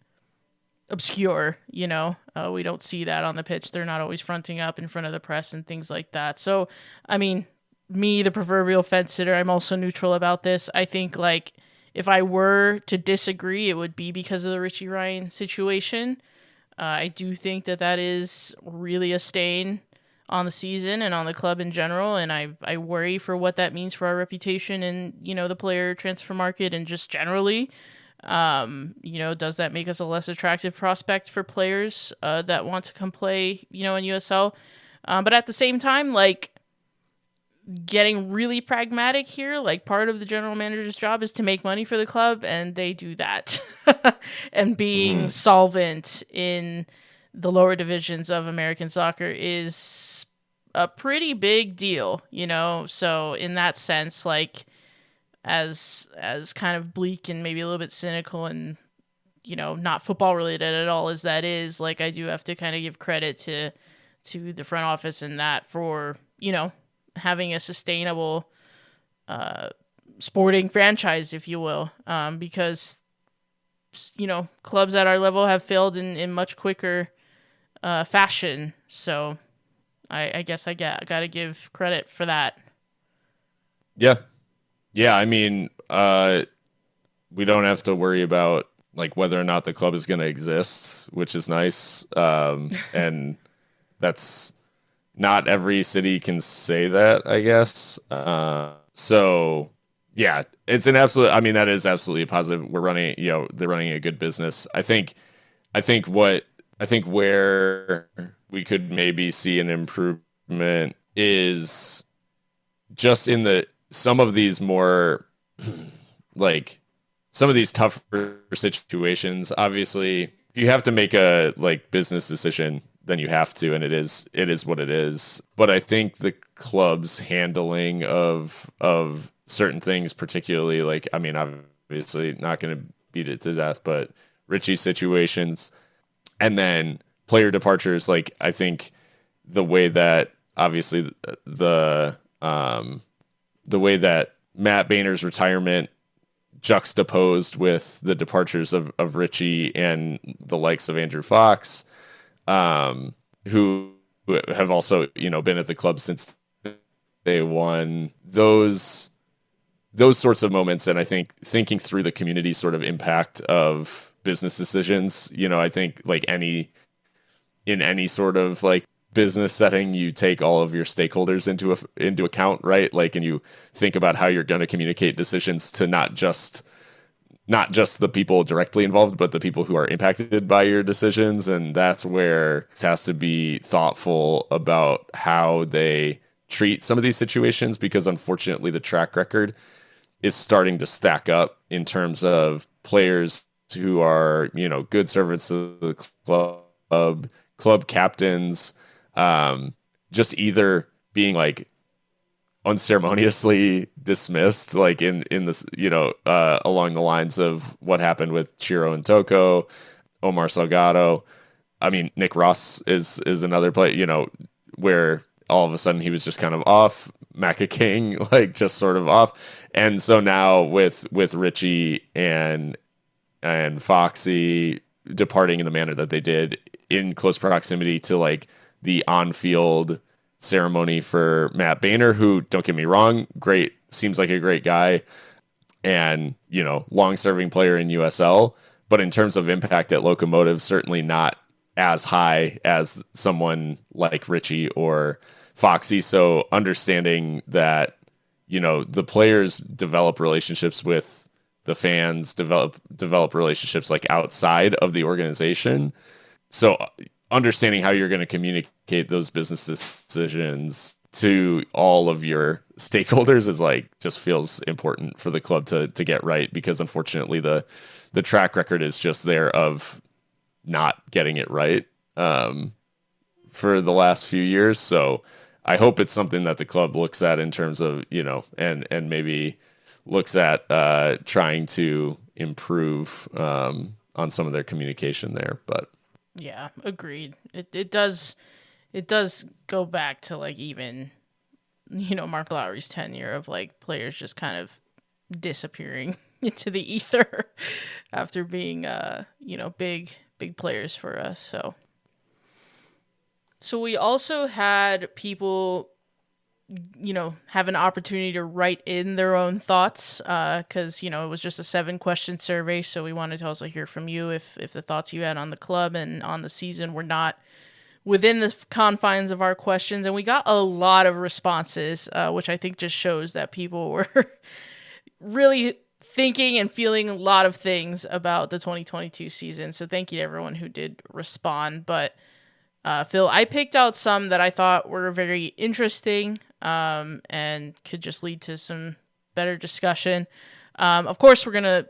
obscure, we don't see that on the pitch. They're not always fronting up in front of the press and things like that. So, I mean, me, the proverbial fence sitter, I'm also neutral about this. I think like, if I were to disagree, it would be because of the Richie Ryan situation. I do think that is really a stain on the season and on the club in general, and I worry for what that means for our reputation and, the player transfer market and just generally. Does that make us a less attractive prospect for players that want to come play, in USL? But at the same time, like, getting really pragmatic here, like part of the general manager's job is to make money for the club, and they do that. And being solvent in the lower divisions of American soccer is a pretty big deal, So in that sense, like as kind of bleak and maybe a little bit cynical and not football related at all as that is, like I do have to kind of give credit to the front office and that for having a sustainable sporting franchise, if you will, because clubs at our level have failed in much quicker fashion. So I guess I got to give credit for that. Yeah. I mean, we don't have to worry about like whether or not the club is going to exist, which is nice, and that's. Not every city can say that, I guess. So yeah, it's an absolute, I mean, that is absolutely a positive. We're running, they're running a good business. I think where we could maybe see an improvement is just in some of these more like some of these tougher situations. Obviously, if you have to make a like business decision, then you have to, and it is what it is. But I think the club's handling of certain things, particularly like, I mean, obviously not going to beat it to death, but Richie situations, And then player departures, like I think the way that obviously the way that Matt Boehner's retirement juxtaposed with the departures of Richie and the likes of Andrew Fox, who have also, been at the club since day one. Those sorts of moments, and I think thinking through the community sort of impact of business decisions, I think like in any sort of like business setting, you take all of your stakeholders into account, right? Like, and you think about how you're going to communicate decisions to not just the people directly involved, but the people who are impacted by your decisions. And that's where it has to be thoughtful about how they treat some of these situations, because unfortunately the track record is starting to stack up in terms of players who are, good servants of the club captains, just either being like unceremoniously dismissed, like in this, along the lines of what happened with Chiro and Toko, Omar Salgado. I mean, Nick Ross is another player, where all of a sudden he was just kind of off. Macca King, like just sort of off. And so now with Richie and Foxy departing in the manner that they did in close proximity to like the on-field ceremony for Matt Boehner, who, don't get me wrong, great, seems like a great guy and, long-serving player in USL, but in terms of impact at Locomotive, certainly not as high as someone like Richie or Foxy. So understanding that, the players develop relationships with the fans, develop relationships like outside of the organization. So understanding how you're going to communicate those business decisions to all of your stakeholders is like, just feels important for the club to get right, because unfortunately the track record is just there of not getting it right for the last few years. So I hope it's something that the club looks at in terms of, and maybe looks at trying to improve on some of their communication there. But yeah, agreed. It does go back to like even, Mark Lowry's tenure of like players just kind of disappearing into the ether after being big players for us. So we also had people, have an opportunity to write in their own thoughts, because, it was just a 7-question survey. So we wanted to also hear from you if the thoughts you had on the club and on the season were not within the confines of our questions. And we got a lot of responses, which I think just shows that people were really thinking and feeling a lot of things about the 2022 season. So thank you to everyone who did respond. But Phil, I picked out some that I thought were very interesting and could just lead to some better discussion. Of course, we're going to,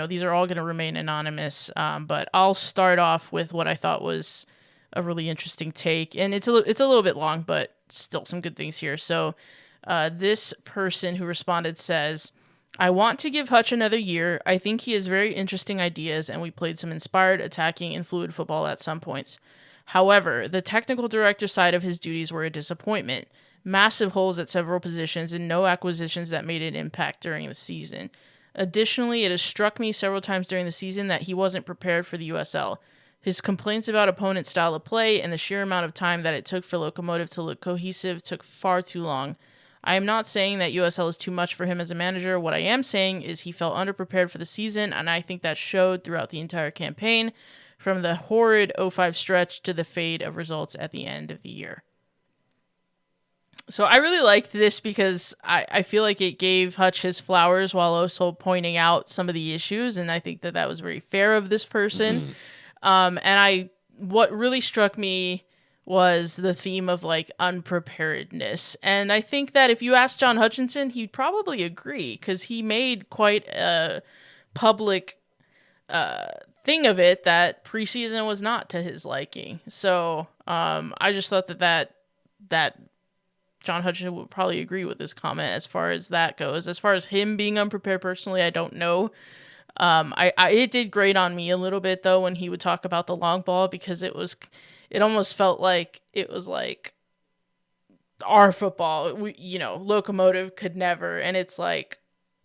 these are all going to remain anonymous, but I'll start off with what I thought was a really interesting take. And it's a little bit long, but still some good things here. So this person who responded says, I want to give Hutch another year. I think he has very interesting ideas, and we played some inspired, attacking, and fluid football at some points. However, the technical director side of his duties were a disappointment. Massive holes at several positions and no acquisitions that made an impact during the season. Additionally, it has struck me several times during the season that he wasn't prepared for the USL. His complaints about opponent's style of play and the sheer amount of time that it took for Locomotive to look cohesive took far too long. I am not saying that USL is too much for him as a manager. What I am saying is he felt underprepared for the season, and I think that showed throughout the entire campaign, from the horrid 0-5 stretch to the fade of results at the end of the year. So I really liked this because I feel like it gave Hutch his flowers while also pointing out some of the issues, and I think that was very fair of this person. And what really struck me was the theme of like unpreparedness. And I think that if you ask John Hutchinson, he'd probably agree, because he made quite a public thing of it that preseason was not to his liking. So I just thought that John Hutchinson would probably agree with this comment as far as that goes. As far as him being unprepared personally, I don't know. I it did grate on me a little bit though when he would talk about the long ball, because it almost felt like it was like our football. Locomotive could never, and it's like,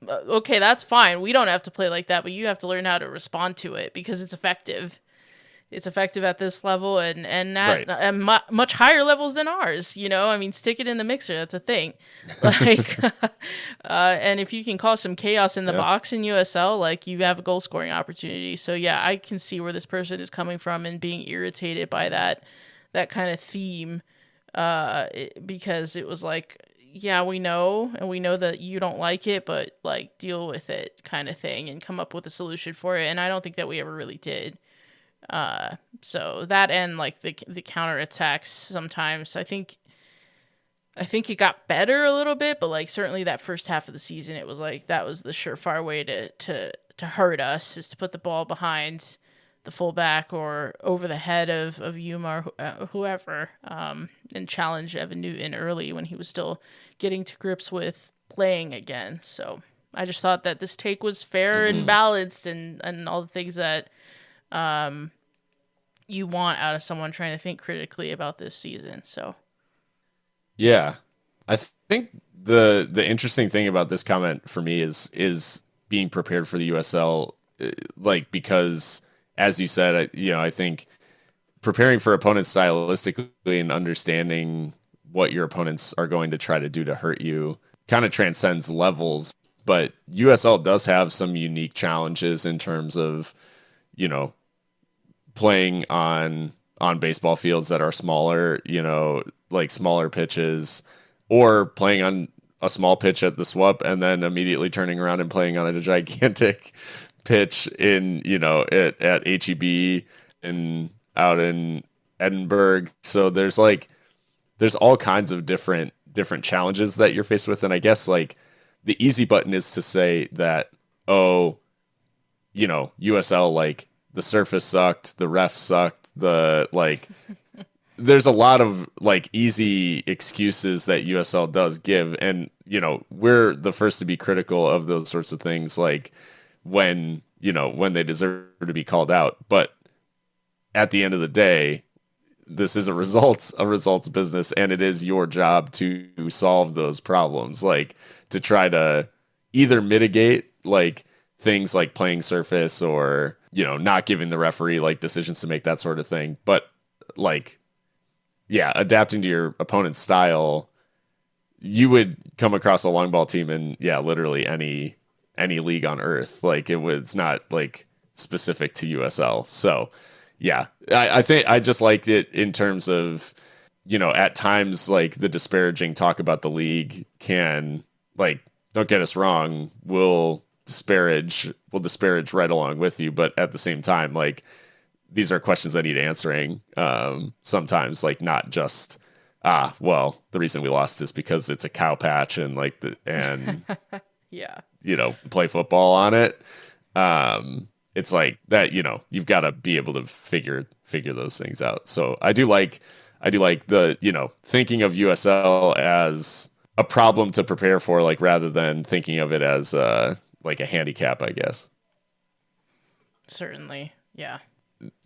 okay, that's fine. We don't have to play like that, but you have to learn how to respond to it because it's effective. It's effective at this level and Right. at much higher levels than ours. I mean, stick it in the mixer. That's a thing. Like, and if you can cause some chaos in the Yeah. box in USL, like, you have a goal scoring opportunity. So yeah, I can see where this person is coming from and being irritated by that kind of theme, because it was like, yeah, we know, and we know that you don't like it, but like, deal with it, kind of thing, and come up with a solution for it. And I don't think that we ever really did. So that, and like the counterattacks sometimes, I think it got better a little bit, but like, certainly that first half of the season, it was like that was the surefire way to hurt us, is to put the ball behind the fullback or over the head of Yuma or whoever, and challenge Evan Newton early when he was still getting to grips with playing again. So I just thought that this take was fair and balanced, and all the things that you want out of someone trying to think critically about this season. So Yeah. I think the interesting thing about this comment for me is being prepared for the USL, like, because as you said, I think preparing for opponents stylistically and understanding what your opponents are going to try to do to hurt you kind of transcends levels. But USL does have some unique challenges in terms of, playing on baseball fields that are smaller, like smaller pitches, or playing on a small pitch at the swap and then immediately turning around and playing on a gigantic pitch in, at HEB and out in Edinburgh. So there's all kinds of different challenges that you're faced with. And I guess like the easy button is to say that, oh, USL, like, the surface sucked, the ref sucked, there's a lot of like easy excuses that USL does give. And, we're the first to be critical of those sorts of things, like when they deserve to be called out. But at the end of the day, this is a results business, and it is your job to solve those problems, like to try to either mitigate like things like playing surface or, not giving the referee like decisions to make, that sort of thing. But like, yeah, adapting to your opponent's style. You would come across a long ball team in, yeah, literally any league on earth. Like, it's not like specific to USL. So yeah, I think I just liked it in terms of, at times like the disparaging talk about the league can, like, don't get us wrong, we'll disparage right along with you, but at the same time, like, these are questions that need answering. Sometimes, like, not just well, the reason we lost is because it's a cow patch and like yeah, play football on it. It's like that, you've got to be able to figure those things out. So I do like the, thinking of USL as a problem to prepare for, like, rather than thinking of it as like a handicap, I guess. certainly. Yeah.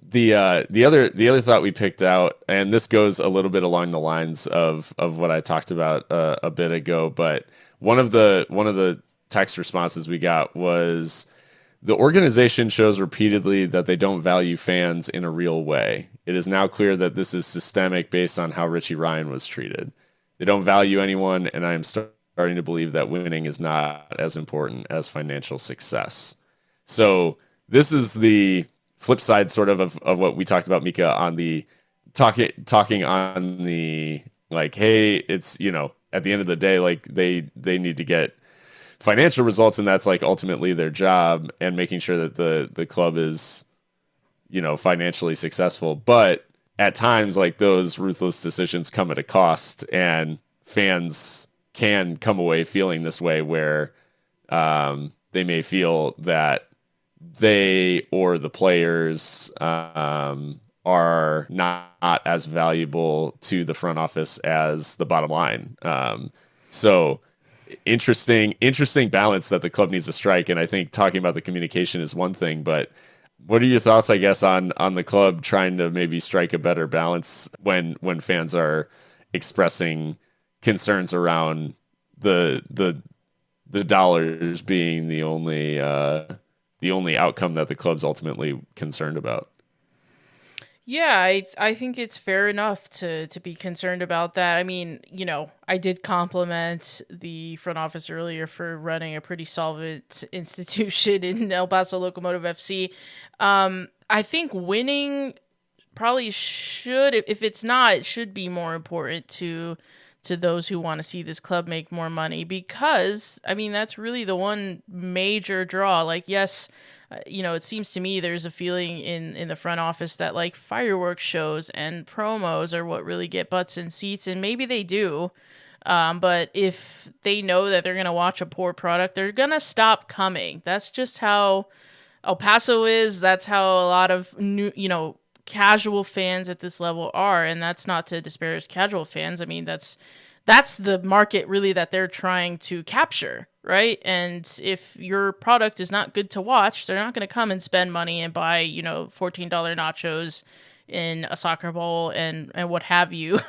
The other thought we picked out, and this goes a little bit along the lines of what I talked about a bit ago, but one of the text responses we got was, the organization shows repeatedly that they don't value fans in a real way. It is now clear that this is systemic based on how Richie Ryan was treated. They don't value anyone, and I am starting to believe that winning is not as important as financial success. So this is the flip side sort of what we talked about, Mikka, on the talking on the, like, hey, it's, at the end of the day, like, they need to get financial results, and that's like ultimately their job, and making sure that the club is, financially successful. But at times, like, those ruthless decisions come at a cost, and fans can come away feeling this way, where they may feel that they or the players are not as valuable to the front office as the bottom line. So interesting balance that the club needs to strike. And I think talking about the communication is one thing, but what are your thoughts, I guess, on the club trying to maybe strike a better balance when fans are expressing concerns around the dollars being the only outcome that the club's ultimately concerned about? Yeah, I think it's fair enough to be concerned about that. I mean, I did compliment the front office earlier for running a pretty solvent institution in El Paso Locomotive FC. I think winning probably should, if it's not, it should be more important to those who want to see this club make more money, because I mean that's really the one major draw. Like, yes, it seems to me there's a feeling in the front office that like fireworks shows and promos are what really get butts in seats, and maybe they do. But if they know that they're gonna watch a poor product, they're gonna stop coming. That's just how El Paso is. That's how a lot of new, casual fans at this level are, and that's not to disparage casual fans. I mean, that's the market really that they're trying to capture, right? And if your product is not good to watch, they're not going to come and spend money and buy, $14 nachos in a soccer bowl and what have you.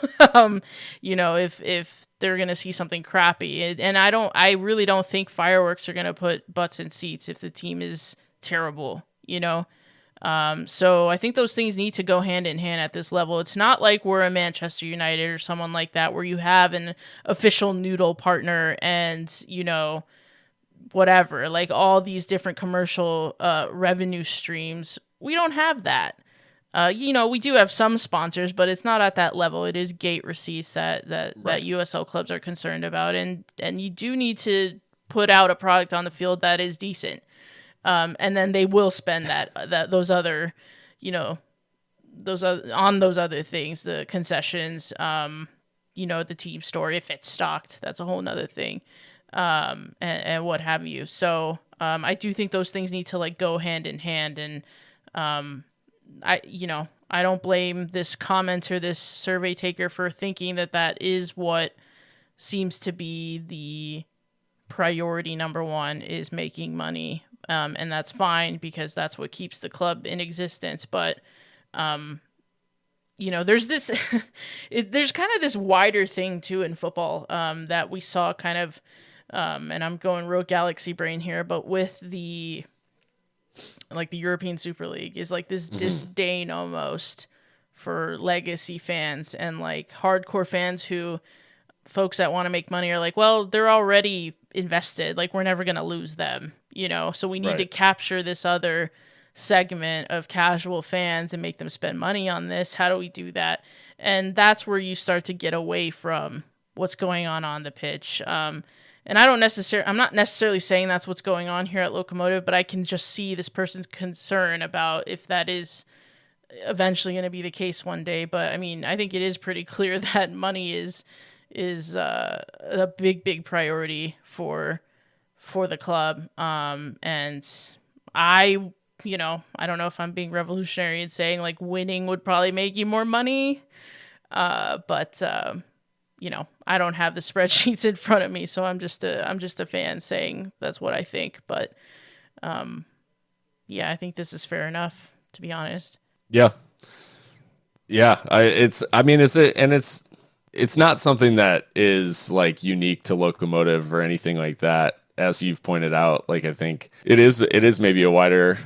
If they're going to see something crappy. And I really don't think fireworks are going to put butts in seats if the team is terrible, So I think those things need to go hand in hand at this level. It's not like we're a Manchester United or someone like that where you have an official noodle partner and, whatever, like all these different commercial revenue streams. We don't have that. We do have some sponsors, but it's not at that level. It is gate receipts that USL clubs are concerned about. And you do need to put out a product on the field that is decent. And then they will spend those other things, the concessions, the team store, if it's stocked, that's a whole nother thing, and what have you. So I do think those things need to like go hand in hand, and I don't blame this commenter, this survey taker, for thinking that is what seems to be the priority number one, is making money. And that's fine because that's what keeps the club in existence. But, there's this, there's kind of this wider thing too in football that we saw kind of, and I'm going real galaxy brain here, but with the European Super League is like this disdain almost for legacy fans and like hardcore fans who folks that want to make money are like, well, they're already invested. Like, we're never going to lose them, so we need to capture this other segment of casual fans and make them spend money on this. How do we do that? And that's where you start to get away from what's going on the pitch. And I'm not necessarily saying that's what's going on here at Locomotive, but I can just see this person's concern about if that is eventually going to be the case one day. But I mean, I think it is pretty clear that money is a big priority for the club. And I don't know if I'm being revolutionary in saying like winning would probably make you more money. But I don't have the spreadsheets in front of me, so I'm just a fan saying that's what I think. But I think this is fair enough, to be honest. Yeah. It's not something that is like unique to Locomotive or anything like that, as you've pointed out. Like, I think it is maybe a wider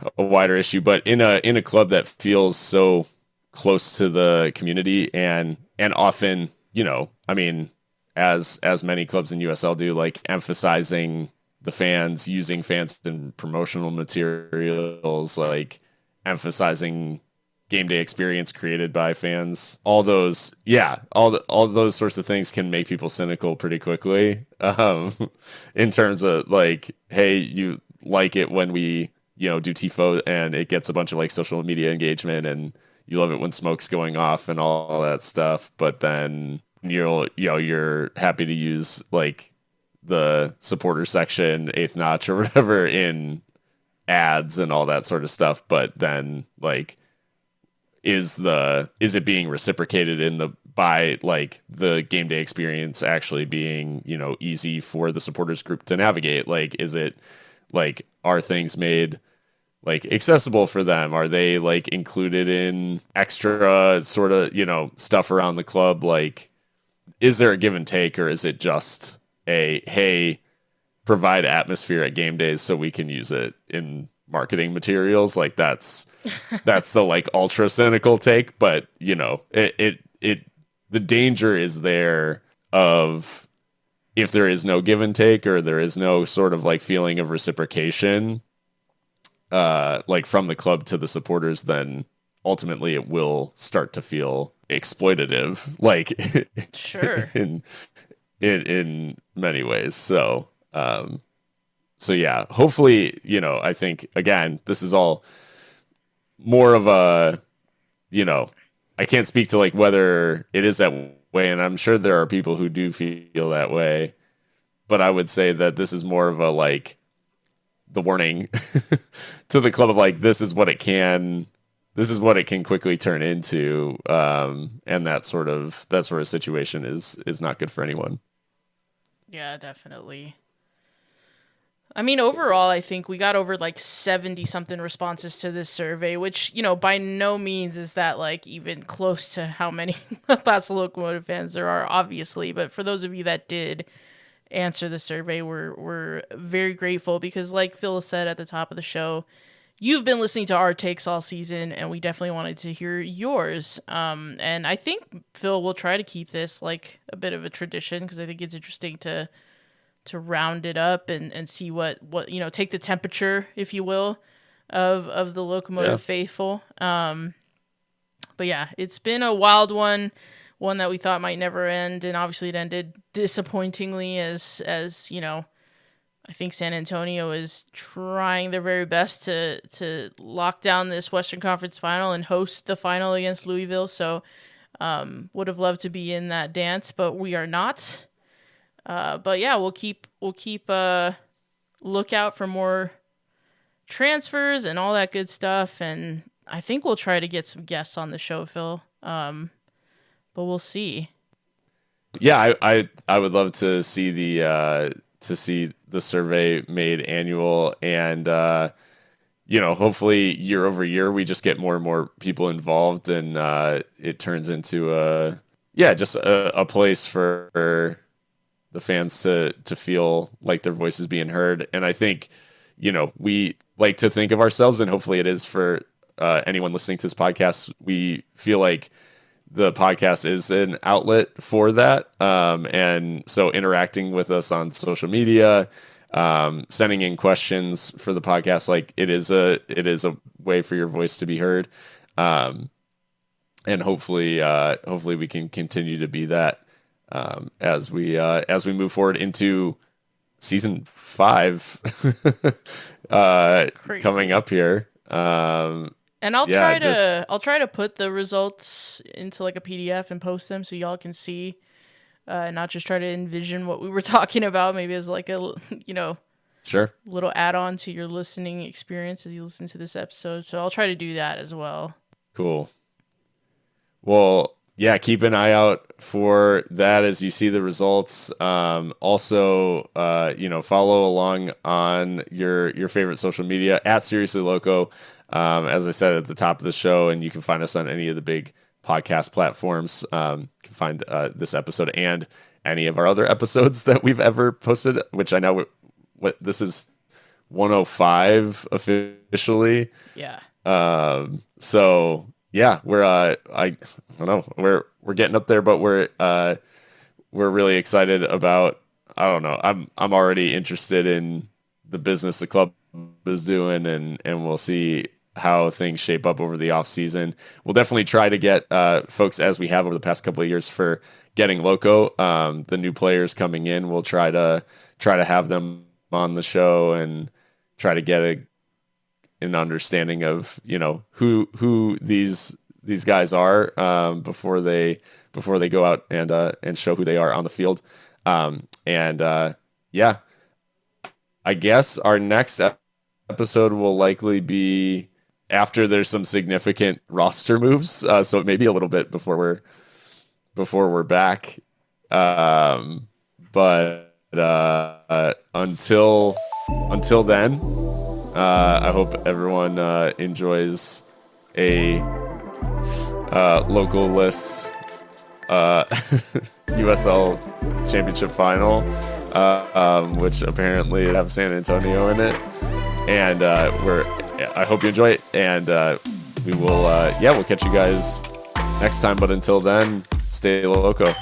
issue, but in a club that feels so close to the community and often, as many clubs in USL do, like emphasizing the fans, using fans in promotional materials, like emphasizing game day experience created by fans. All those sorts of things can make people cynical pretty quickly. In terms of like, hey, you like it when we, do tifo and it gets a bunch of like social media engagement, and you love it when smoke's going off and all that stuff. But then you're happy to use like the supporter section, eighth notch or whatever in ads and all that sort of stuff. But then like, is it being reciprocated in the by like the game day experience actually being, easy for the supporters group to navigate. Like, is it like, are things made like accessible for them? Are they like included in extra sort of, stuff around the club? Like, is there a give and take, or is it just hey, provide atmosphere at game days so we can use it in marketing materials? Like, that's the like ultra cynical take, but the danger is there of, if there is no give and take, or there is no sort of like feeling of reciprocation, like from the club to the supporters, then ultimately it will start to feel exploitative, like Sure. in many ways. So yeah, hopefully, I think, again, this is all more of a, I can't speak to like whether it is that way, and I'm sure there are people who do feel that way, but I would say that this is more of a like the warning to the club of like, this is what it can quickly turn into, and that sort of situation is not good for anyone. Yeah, definitely. I mean, overall, I think we got over like 70 something responses to this survey, which, by no means is that like even close to how many Paso Locomotive fans there are, obviously. But for those of you that did answer the survey, we're very grateful, because like Phil said at the top of the show, you've been listening to our takes all season, and we definitely wanted to hear yours. And I think, Phil, we'll try to keep this like a bit of a tradition, because I think it's interesting to round it up and see what take the temperature, if you will, of the Locomotive faithful. But yeah, it's been a wild one that we thought might never end, and obviously it ended disappointingly, as I think San Antonio is trying their very best to lock down this Western Conference final and host the final against Louisville. So would have loved to be in that dance, but we are not. But yeah, we'll keep lookout for more transfers and all that good stuff, and I think we'll try to get some guests on the show, Phil. But we'll see. Yeah, I would love to see the survey made annual, and hopefully year over year we just get more and more people involved, and it turns into just a place for the fans to feel like their voice is being heard. And I think, we like to think of ourselves, and hopefully it is for anyone listening to this podcast, we feel like the podcast is an outlet for that. And so interacting with us on social media, sending in questions for the podcast, like it is a way for your voice to be heard. And hopefully we can continue to be that, as we move forward into season 5, coming up here. And I'll try to put the results into like a PDF and post them so y'all can see, not just try to envision what we were talking about, maybe as like a sure, little add-on to your listening experience as you listen to this episode. So I'll try to do that as well. Cool. Well, yeah, keep an eye out for that as you see the results. Also, follow along on your favorite social media at Seriously Loco. As I said at the top of the show, and you can find us on any of the big podcast platforms. You can find this episode and any of our other episodes that we've ever posted, which I know this is 105 officially. Yeah. So yeah, we're I don't know, we're getting up there, but we're really excited about, I don't know, I'm already interested in the business the club is doing, and we'll see how things shape up over the off season. We'll definitely try to get folks, as we have over the past couple of years for Getting Loco, the new players coming in. We'll try to have them on the show and try to get an understanding of who these guys are before they go out and show who they are on the field. Yeah, I guess our next episode will likely be after there's some significant roster moves, so it may be a little bit before before we're back. But until then, I hope everyone enjoys a local-less USL Championship final, which apparently have San Antonio in it, and I hope you enjoy it, and we'll catch you guys next time. But until then, stay loco.